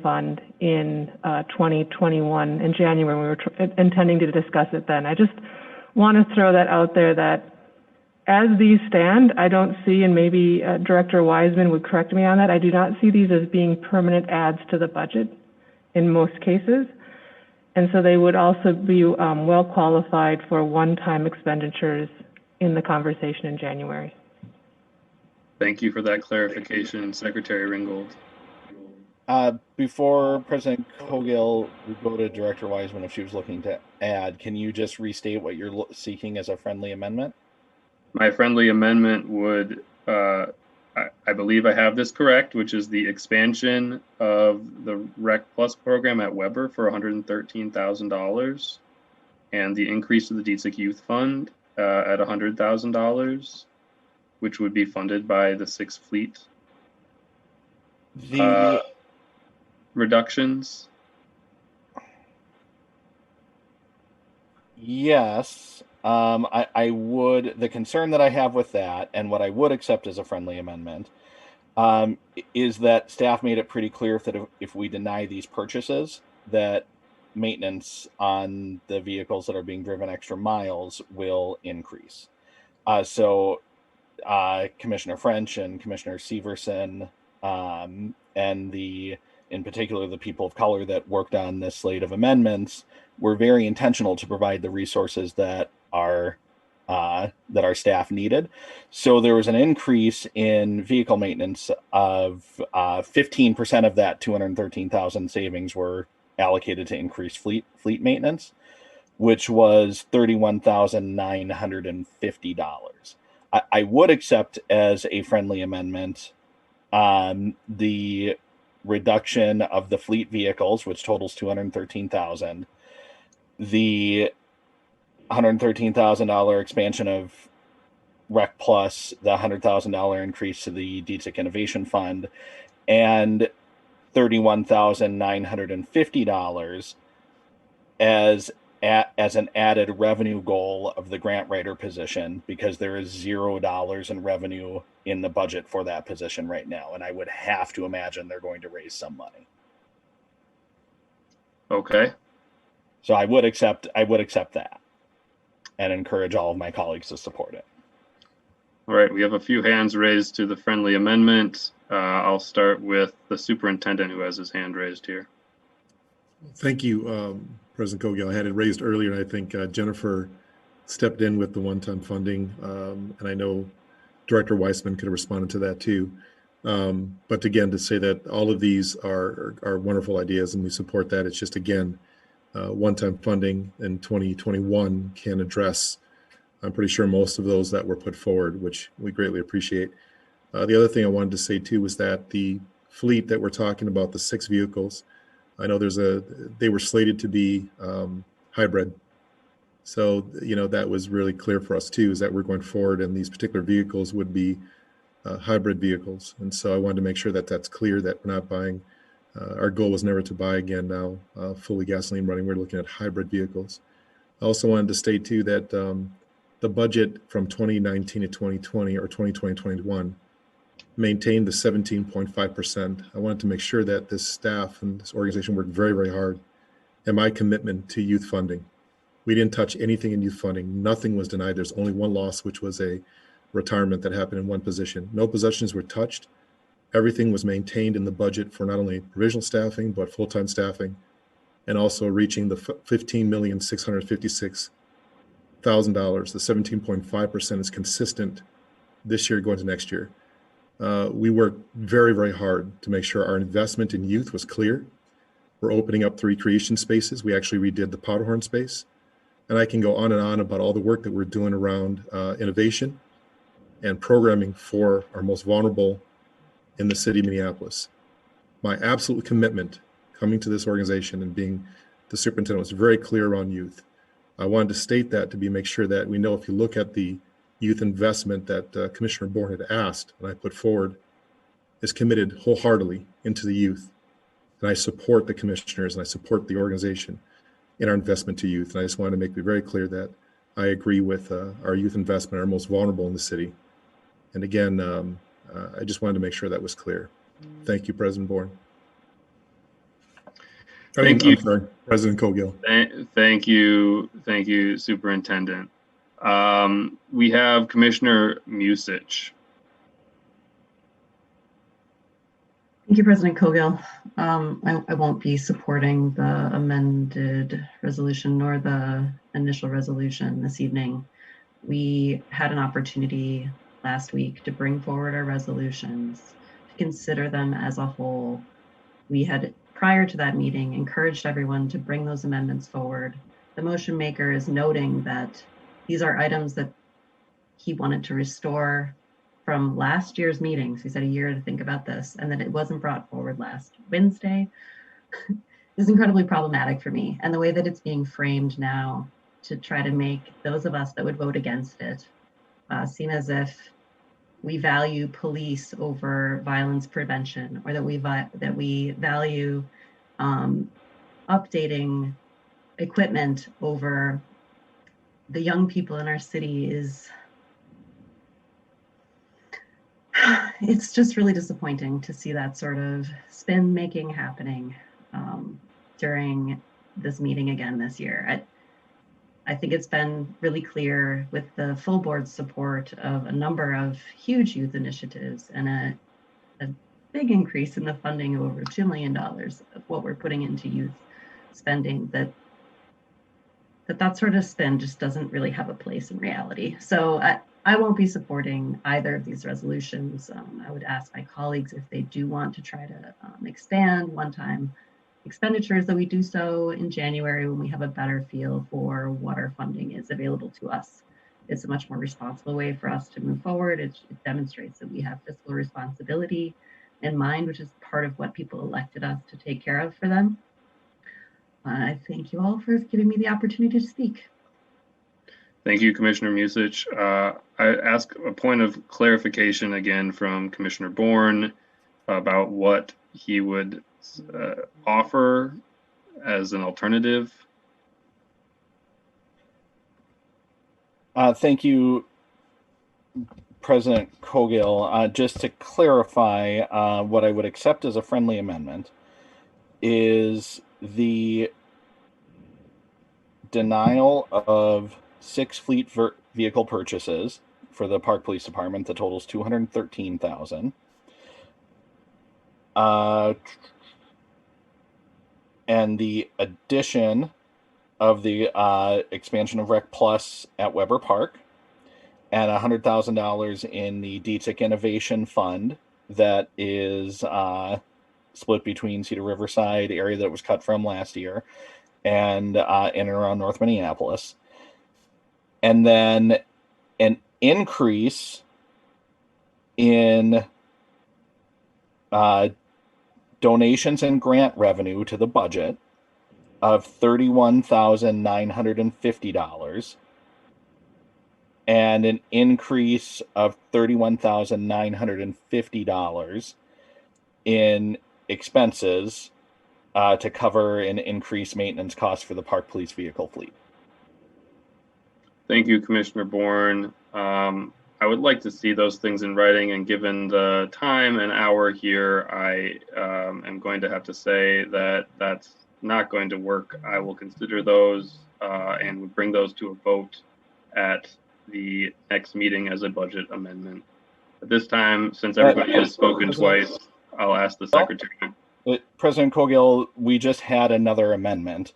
fund in 2021 in January. We were intending to discuss it then. I just want to throw that out there that as these stand, I don't see, and maybe Director Wiseman would correct me on that, I do not see these as being permanent adds to the budget in most cases. And so they would also be well qualified for one-time expenditures in the conversation in January. Thank you for that clarification, Secretary Ringgold. Before President Cogill, we go to Director Wiseman if she was looking to add. Can you just restate what you're seeking as a friendly amendment? My friendly amendment would, I believe I have this correct, which is the expansion of the Rec Plus program at Weber for $113,000 and the increase to the DTSIC Youth Fund at $100,000, which would be funded by the 6 fleet reductions. Yes. I would, the concern that I have with that, and what I would accept as a friendly amendment, is that staff made it pretty clear that if we deny these purchases, that maintenance on the vehicles that are being driven extra miles will increase. So Commissioner French and Commissioner Severson, and in particular, the people of color that worked on this slate of amendments were very intentional to provide the resources that our staff needed. So there was an increase in vehicle maintenance of 15% of that 213,000 savings were allocated to increased fleet maintenance, which was $31,950. I would accept as a friendly amendment the reduction of the fleet vehicles, which totals 213,000, the $113,000 expansion of Rec Plus, the $100,000 increase to the DTSIC Innovation Fund, and $31,950 as an added revenue goal of the grant writer position, because there is $0 in revenue in the budget for that position right now, and I would have to imagine they're going to raise some money. Okay. So I would accept that and encourage all of my colleagues to support it. All right, we have a few hands raised to the friendly amendment. I'll start with the superintendent who has his hand raised here. Thank you, President Cogill. I had it raised earlier, and I think Jennifer stepped in with the one-time funding, and I know Director Weissman could have responded to that too. But again, to say that all of these are wonderful ideas and we support that. It's just, again, one-time funding in 2021 can address, I'm pretty sure, most of those that were put forward, which we greatly appreciate. The other thing I wanted to say too was that the fleet that we're talking about, the 6 vehicles, I know they were slated to be hybrid. So, that was really clear for us too, is that we're going forward and these particular vehicles would be hybrid vehicles. And so I wanted to make sure that that's clear, that we're not buying, our goal was never to buy again now fully gasoline running. We're looking at hybrid vehicles. I also wanted to state too that the budget from 2019 to 2020 or 2020 to 2021 maintained the 17.5%. I wanted to make sure that this staff and this organization worked very, very hard. And my commitment to youth funding. We didn't touch anything in youth funding. Nothing was denied. There's only one loss, which was a retirement that happened in one position. No positions were touched. Everything was maintained in the budget for not only provisional staffing, but full-time staffing, and also reaching the $15,656,000. The 17.5% is consistent this year going to next year. We worked very, very hard to make sure our investment in youth was clear. We're opening up 3 recreation spaces. We actually redid the Powderhorn space. And I can go on and on about all the work that we're doing around innovation and programming for our most vulnerable in the city of Minneapolis. My absolute commitment coming to this organization and being the superintendent was very clear around youth. I wanted to state that to make sure that we know, if you look at the youth investment that Commissioner Bourne had asked and I put forward, is committed wholeheartedly into the youth. And I support the commissioners and I support the organization in our investment to youth. And I just wanted to make it very clear that I agree with our youth investment, our most vulnerable in the city. And again, I just wanted to make sure that was clear. Thank you, President Bourne. Thank you. I'm sorry, President Cogill. Thank you, Superintendent. We have Commissioner Musich. Thank you, President Cogill. I won't be supporting the amended resolution nor the initial resolution this evening. We had an opportunity last week to bring forward our resolutions, to consider them as a whole. We had, prior to that meeting, encouraged everyone to bring those amendments forward. The motion maker is noting that these are items that he wanted to restore from last year's meetings. He said a year to think about this, and that it wasn't brought forward last Wednesday is incredibly problematic for me. And the way that it's being framed now to try to make those of us that would vote against it seem as if we value police over violence prevention, or that we value updating equipment over the young people in our city is, it's just really disappointing to see that sort of spin making happening during this meeting again this year. I think it's been really clear with the full board support of a number of huge youth initiatives and a big increase in the funding of over $2 million of what we're putting into youth spending, that sort of spin just doesn't really have a place in reality. So I won't be supporting either of these resolutions. I would ask my colleagues if they do want to try to expand one-time expenditures, that we do so in January when we have a better feel for what our funding is available to us. It's a much more responsible way for us to move forward. It demonstrates that we have fiscal responsibility in mind, which is part of what people elected us to take care of for them. I thank you all for giving me the opportunity to speak. Thank you, Commissioner Musich. I ask a point of clarification again from Commissioner Bourne about what he would offer as an alternative. Thank you, President Cogill. Just to clarify, what I would accept as a friendly amendment is the denial of 6 fleet vehicle purchases for the Park Police Department that totals $213,000. And the addition of the expansion of Rec Plus at Weber Park, and $100,000 in the DTIC Innovation Fund that is split between Cedar Riverside area that was cut from last year and in and around North Minneapolis. And then an increase in donations and grant revenue to the budget of $31,950 and an increase of $31,950 in expenses to cover an increased maintenance cost for the park police vehicle fleet. Thank you, Commissioner Bourne. I would like to see those things in writing, and given the time and hour here, I am going to have to say that that's not going to work. I will consider those and would bring those to a vote at the next meeting as a budget amendment. At this time, since everybody has spoken twice, I'll ask the secretary. President Cogill, we just had another amendment.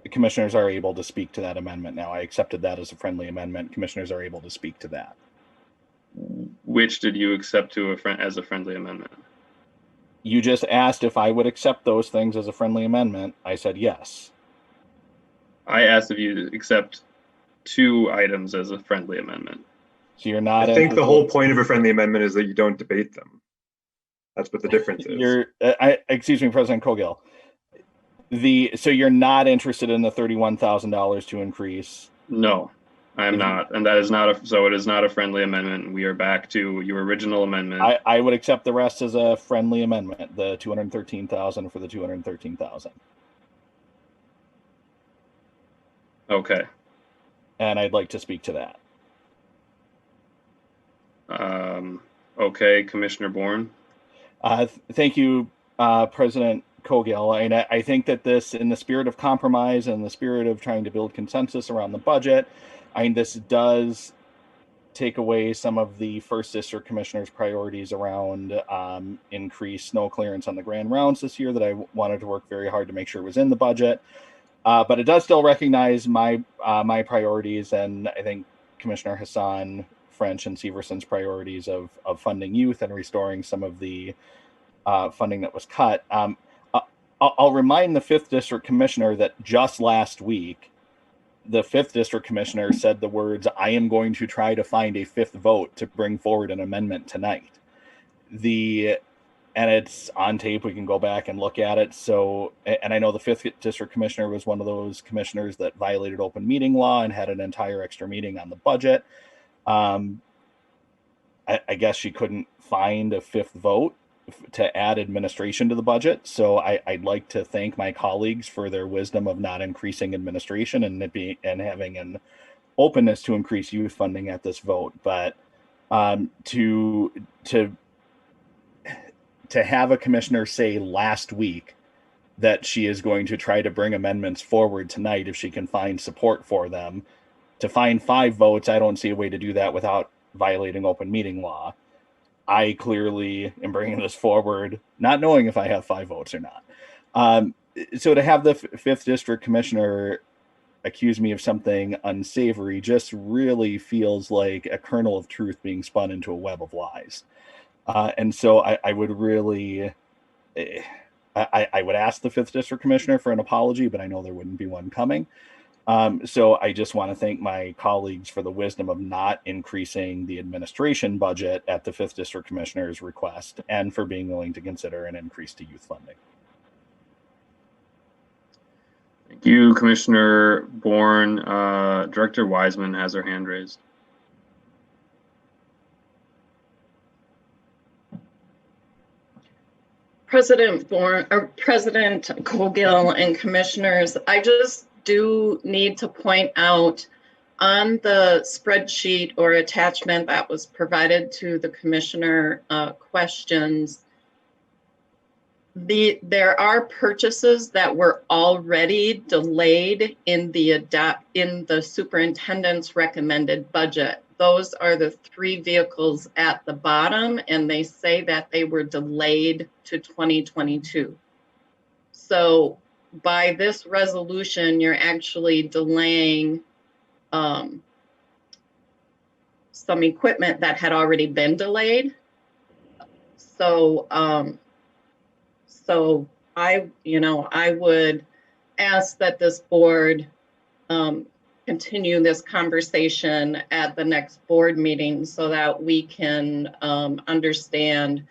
The commissioners are able to speak to that amendment now. I accepted that as a friendly amendment. Commissioners are able to speak to that. Which did you accept as a friendly amendment? You just asked if I would accept those things as a friendly amendment. I said yes. I asked if you accept 2 items as a friendly amendment. So you're not. I think the whole point of a friendly amendment is that you don't debate them. That's what the difference is. Excuse me, President Cogill. So you're not interested in the $31,000 to increase? No, I am not, and that is not so it is not a friendly amendment. We are back to your original amendment. I would accept the rest as a friendly amendment. The $213,000 for the $213,000. Okay. And I'd like to speak to that. Okay, Commissioner Bourne. Thank you, President Cogill. And I think that this, in the spirit of compromise and the spirit of trying to build consensus around the budget, this does take away some of the First District Commissioner's priorities around increased snow clearance on the grand rounds this year that I wanted to work very hard to make sure was in the budget. But it does still recognize my priorities, and I think Commissioner Hassan, French, and Severson's priorities of funding youth and restoring some of the funding that was cut. I'll remind the 5th District Commissioner that just last week, the 5th District Commissioner said the words, "I am going to try to find a 5th vote to bring forward an amendment tonight." And it's on tape. We can go back and look at it. So, and I know the 5th District Commissioner was one of those commissioners that violated open meeting law and had an entire extra meeting on the budget. I guess she couldn't find a 5th vote to add administration to the budget. So I'd like to thank my colleagues for their wisdom of not increasing administration and having an openness to increase youth funding at this vote. But to have a commissioner say last week that she is going to try to bring amendments forward tonight if she can find support for them, to find 5 votes, I don't see a way to do that without violating open meeting law. I clearly am bringing this forward, not knowing if I have 5 votes or not. So to have the 5th District Commissioner accuse me of something unsavory just really feels like a kernel of truth being spun into a web of lies. And so I would really, I would ask the 5th District Commissioner for an apology, but I know there wouldn't be one coming. So I just want to thank my colleagues for the wisdom of not increasing the administration budget at the 5th District Commissioner's request, and for being willing to consider an increase to youth funding. Thank you, Commissioner Bourne. Director Wiseman has her hand raised. President Bourne, or President Cogill and commissioners, I just do need to point out on the spreadsheet or attachment that was provided to the commissioner questions, there are purchases that were already delayed in the superintendent's recommended budget. Those are the 3 vehicles at the bottom, and they say that they were delayed to 2022. So by this resolution, you're actually delaying some equipment that had already been delayed. So, so I would ask that this board continue this conversation at the next board meeting so that we can understand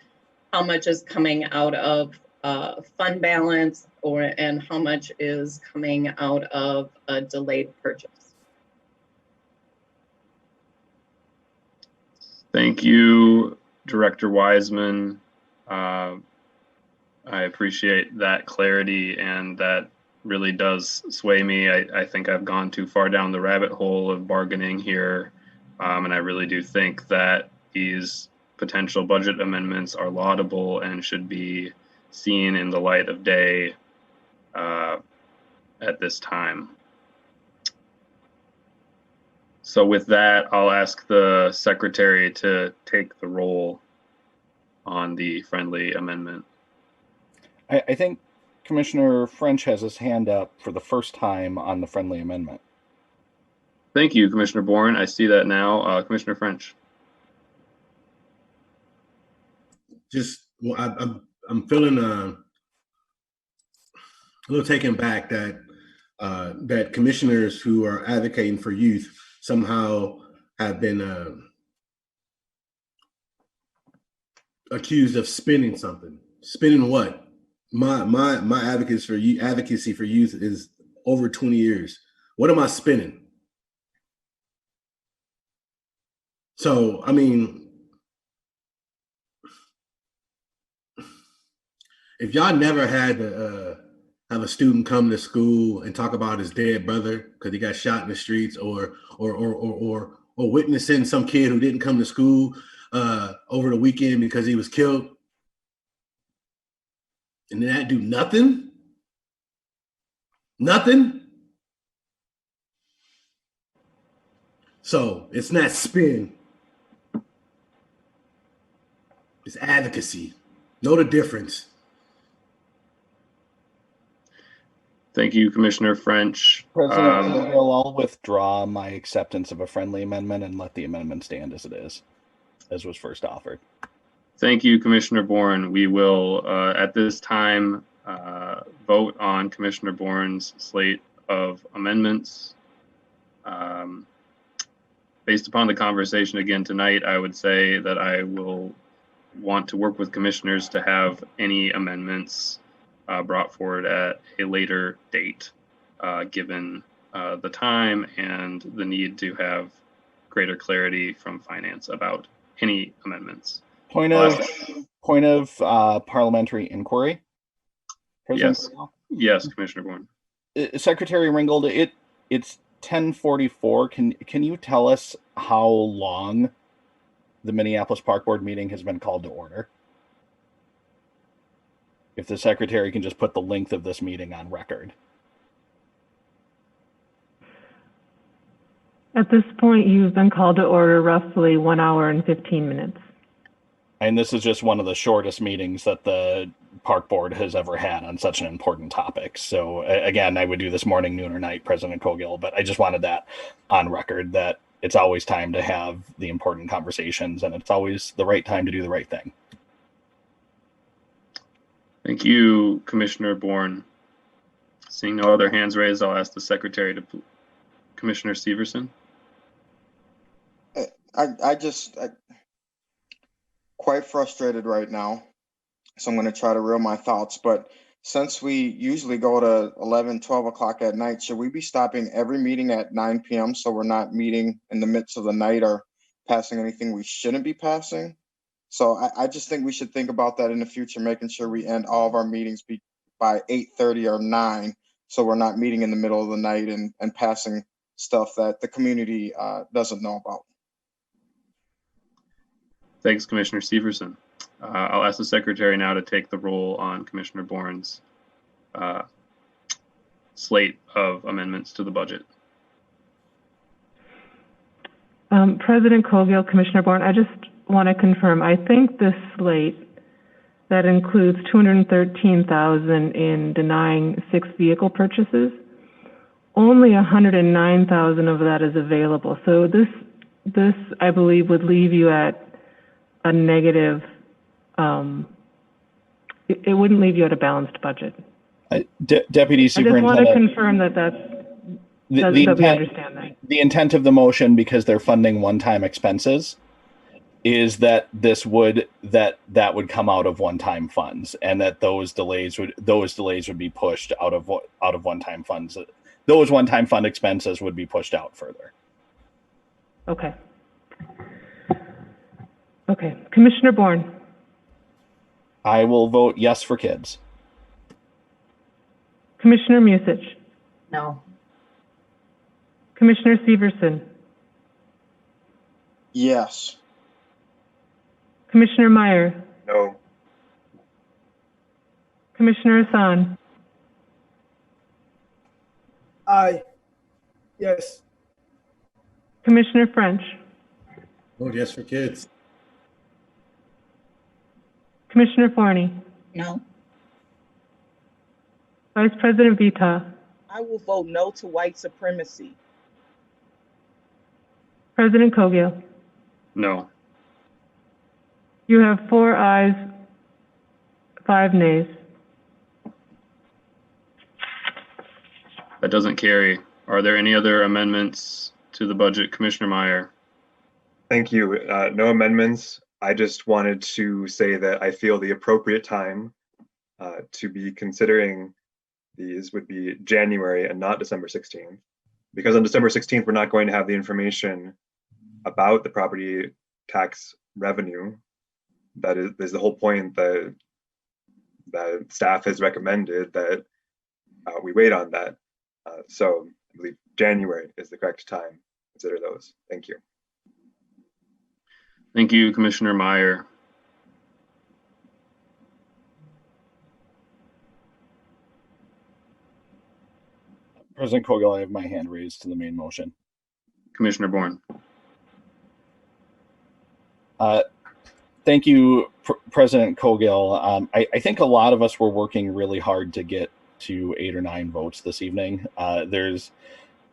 how much is coming out of fund balance and how much is coming out of a delayed purchase. Thank you, Director Wiseman. I appreciate that clarity, and that really does sway me. I think I've gone too far down the rabbit hole of bargaining here, and I really do think that these potential budget amendments are laudable and should be seen in the light of day at this time. So with that, I'll ask the secretary to take the roll on the friendly amendment. I think Commissioner French has his hand up for the first time on the friendly amendment. Thank you, Commissioner Bourne. I see that now. Commissioner French. Well, I'm feeling a little taken back that that commissioners who are advocating for youth somehow have been accused of spinning something. Spinning what? My advocacy for youth is over 20 years. What am I spinning? So, I mean, if y'all never had to have a student come to school and talk about his dead brother because he got shot in the streets, or witnessing some kid who didn't come to school over the weekend because he was killed, and then that do nothing? Nothing? So it's not spin. It's advocacy. Know the difference. Thank you, Commissioner French. President Coghill, I'll withdraw my acceptance of a friendly amendment and let the amendment stand as it is, as was first offered. Thank you, Commissioner Bourne. We will, at this time, vote on Commissioner Bourne's slate of amendments. Based upon the conversation again tonight, I would say that I will want to work with commissioners to have any amendments brought forward at a later date, given the time and the need to have greater clarity from finance about any amendments. Point of parliamentary inquiry. President yes, Commissioner Bourne. Secretary Ringgold, it's 10:44. Can you tell us how long the Minneapolis Park Board meeting has been called to order? If the secretary can just put the length of this meeting on record. At this point, you've been called to order roughly 1 hour and 15 minutes. And this is just one of the shortest meetings that the Park Board has ever had on such an important topic. So again, I would do this morning, noon, or night, President Coghill, but I just wanted that on record, that it's always time to have the important conversations, and it's always the right time to do the right thing. Thank you, Commissioner Bourne. Seeing no other hands raised, I'll ask the secretary to Commissioner Severson. I'm quite frustrated right now, so I'm going to try to reel my thoughts. But since we usually go to 11, 12 o'clock at night, should we be stopping every meeting at 9 p.m. so we're not meeting in the midst of the night or passing anything we shouldn't be passing? So I just think we should think about that in the future, making sure we end all of our meetings by 8:30 or 9, so we're not meeting in the middle of the night and passing stuff that the community doesn't know about. Thanks, Commissioner Severson. I'll ask the secretary now to take the roll on Commissioner Bourne's slate of amendments to the budget. President Coghill, Commissioner Bourne, I just want to confirm, I think this slate That includes $213,000 in denying 6 vehicle purchases. Only $109,000 of that is available. So this, I believe, would leave you at a negative, it wouldn't leave you at a balanced budget. Deputy I just want to Superintendent, confirm that we understand that. the intent of the motion, because they're funding one-time expenses, is that that would come out of one-time funds, and that those delays would be pushed out of one-time funds. Those one-time fund expenses would be pushed out further. Okay. Okay. Commissioner Bourne. I will vote yes for kids. Commissioner Musich. No. Commissioner Severson. Yes. Commissioner Meyer. No. Commissioner Hassan. Aye. Yes. Commissioner French. Vote yes for kids. Commissioner Forney. No. Vice President Vita. I will vote no to white supremacy. President Cogill. No. You have 4 ayes, 5 nays. That doesn't carry. Are there any other amendments to the budget? Commissioner Meyer. Thank you. No amendments. I just wanted to say that I feel the appropriate time to be considering these would be January and not December 16th. Because on December 16th, we're not going to have the information about the property tax revenue. That is the whole point that staff has recommended that we wait on that. So I believe January is the correct time to consider those. Thank you. Thank you, Commissioner Meyer. President Cogill, I have my hand raised to the main motion. Commissioner Bourne. Thank you, President Cogill. I think a lot of us were working really hard to get to 8 or 9 votes this evening. There's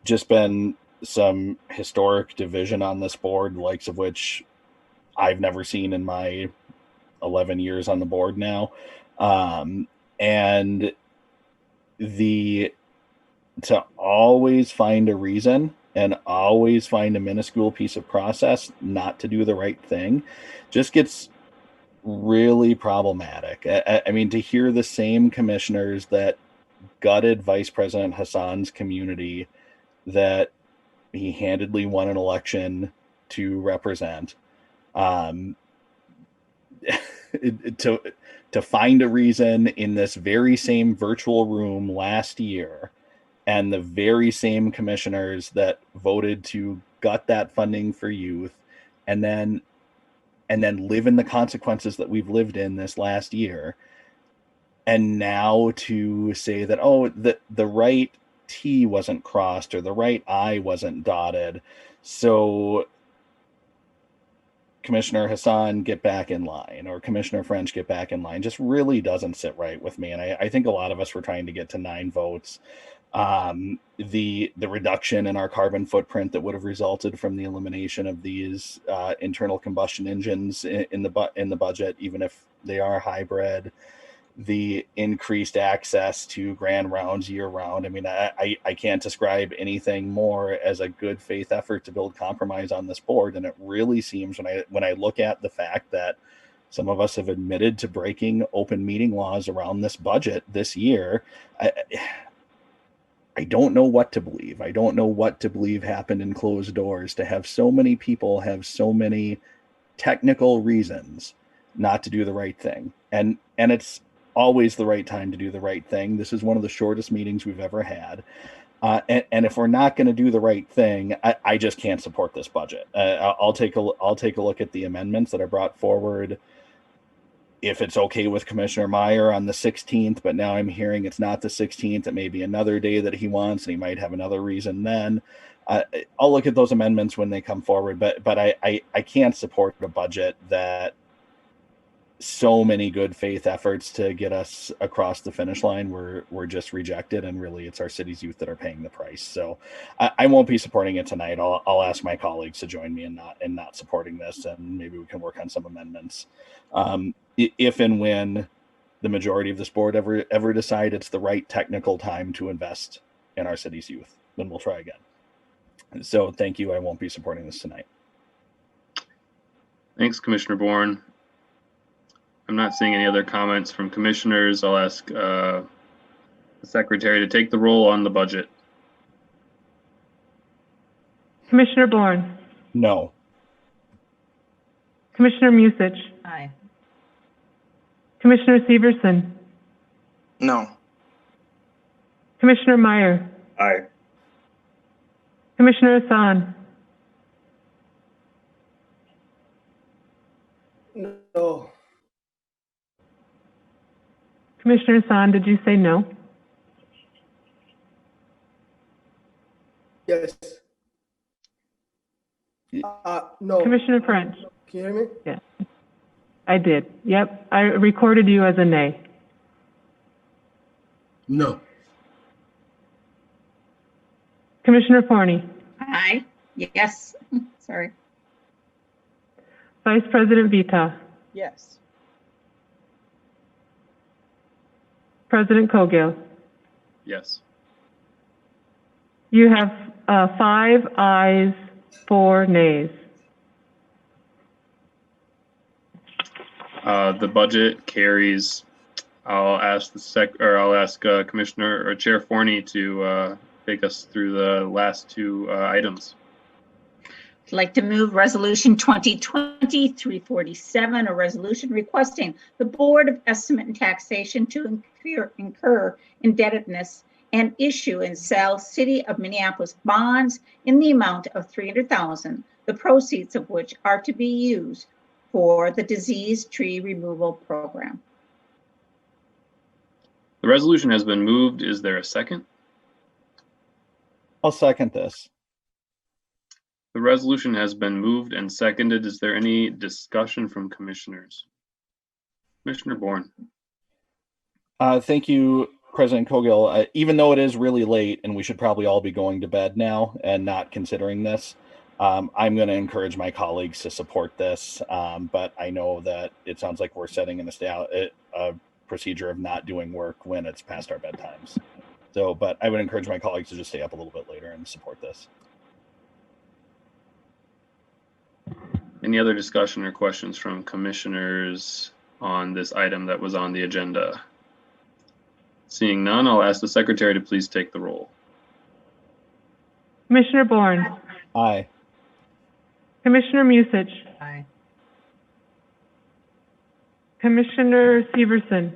just been some historic division on this board, likes of which I've never seen in my 11 years on the board now. And to always find a reason and always find a minuscule piece of process not to do the right thing just gets really problematic. I mean, to hear the same commissioners that gutted Vice President Hassan's community that he handedly won an election to represent, to find a reason in this very same virtual room last year, and the very same commissioners that voted to gut that funding for youth, and then live in the consequences that we've lived in this last year, and now to say that, oh, the right T wasn't crossed or the right I wasn't dotted, so Commissioner Hassan, get back in line, or Commissioner French, get back in line, just really doesn't sit right with me. And I think a lot of us were trying to get to 9 votes. The reduction in our carbon footprint that would have resulted from the elimination of these internal combustion engines in the budget, even if they are hybrid, the increased access to grand rounds year round. I mean, I can't describe anything more as a good faith effort to build compromise on this board. And it really seems when I look at the fact that some of us have admitted to breaking open meeting laws around this budget this year, I don't know what to believe. I don't know what to believe happened in closed doors to have so many people have so many technical reasons not to do the right thing. And it's always the right time to do the right thing. This is one of the shortest meetings we've ever had. And if we're not going to do the right thing, I just can't support this budget. I'll take a look at the amendments that are brought forward. If it's okay with Commissioner Meyer on the 16th, but now I'm hearing it's not the 16th, it may be another day that he wants, and he might have another reason then. I'll look at those amendments when they come forward, but I can't support a budget that so many good faith efforts to get us across the finish line were just rejected, and really it's our city's youth that are paying the price. So I won't be supporting it tonight. I'll ask my colleagues to join me in not supporting this, and maybe we can work on some amendments. If and when the majority of this board ever decide it's the right technical time to invest in our city's youth, then we'll try again. So thank you. I won't be supporting this tonight. Thanks, Commissioner Bourne. I'm not seeing any other comments from commissioners. I'll ask the secretary to take the roll on the budget. Commissioner Bourne. No. Commissioner Musich. Aye. Commissioner Severson. No. Commissioner Meyer. Aye. Commissioner Hassan. No. Commissioner Hassan, did you say no? Yes. No. Commissioner French. Can you hear me? Yeah, I did. Yep, I recorded you as a nay. No. Commissioner Forney. Aye. Yes. Sorry. Vice President Vita. Yes. President Cogill. Yes. You have 5 ayes, 4 nays. The budget carries. I'll ask Commissioner or Chair Forney to take us through the last 2 items. I'd like to move Resolution 2020-347, a resolution requesting the Board of Estimate and Taxation to incur indebtedness and issue and sell City of Minneapolis bonds in the amount of $300,000, the proceeds of which are to be used for the disease tree removal program. The resolution has been moved. Is there a second? I'll second this. The resolution has been moved and seconded. Is there any discussion from commissioners? Commissioner Bourne. Thank you, President Cogill. Even though it is really late and we should probably all be going to bed now and not considering this, I'm going to encourage my colleagues to support this. But I know that it sounds like we're setting in a procedure of not doing work when it's past our bedtimes. So, but I would encourage my colleagues to just stay up a little bit later and support this. Any other discussion or questions from commissioners on this item that was on the agenda? Seeing none, I'll ask the secretary to please take the roll. Commissioner Bourne. Aye. Commissioner Musich. Aye. Commissioner Severson.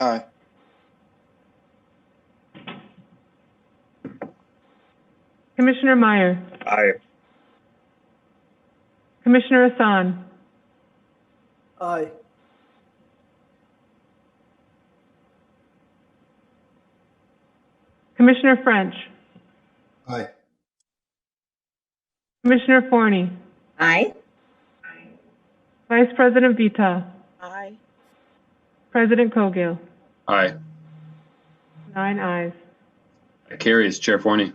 Aye. Commissioner Meyer. Aye. Commissioner Hassan. Aye. Commissioner French. Aye. Commissioner Forney. Aye. Vice President Vita. Aye. President Cogill. Aye. 9 ayes. That carries. Chair Forney.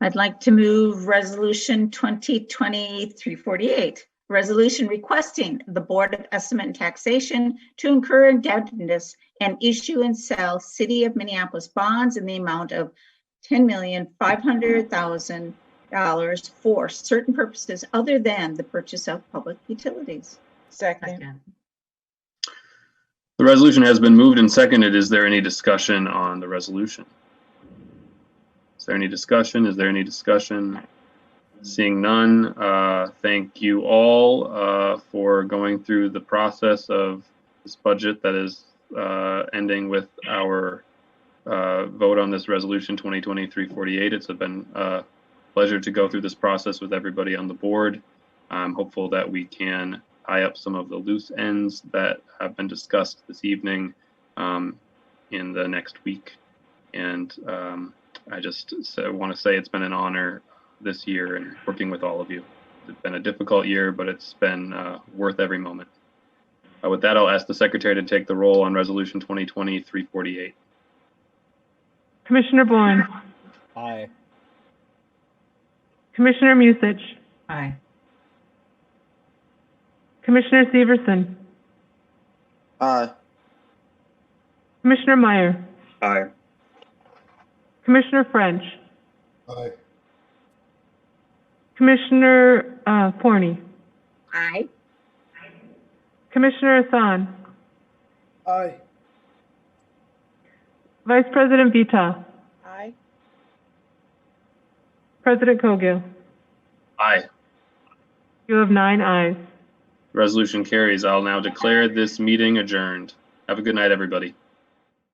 I'd like to move Resolution 2020-348, resolution requesting the Board of Estimate and Taxation to incur indebtedness and issue and sell City of Minneapolis bonds in the amount of $10,500,000 for certain purposes other than the purchase of public utilities. Second. The resolution has been moved and seconded. Is there any discussion on the resolution? Is there any discussion? Is there any discussion? Seeing none, thank you all for going through the process of this budget that is ending with our vote on this resolution 2020-348. It's been a pleasure to go through this process with everybody on the board. I'm hopeful that we can tie up some of the loose ends that have been discussed this evening in the next week. And I just want to say it's been an honor this year and working with all of you. It's been a difficult year, but it's been worth every moment. With that, I'll ask the secretary to take the roll on Resolution 2020-348. Commissioner Bourne, Aye. Commissioner Musich, Aye. Commissioner Severson, Aye. Commissioner Meyer, Aye. Commissioner French, Aye. Commissioner Forney, Aye. Commissioner Hassan, Aye. Vice President Vita, Aye. President Cogill. Aye. You have 9 ayes. Resolution carries. I'll now declare this meeting adjourned. Have a good night, everybody.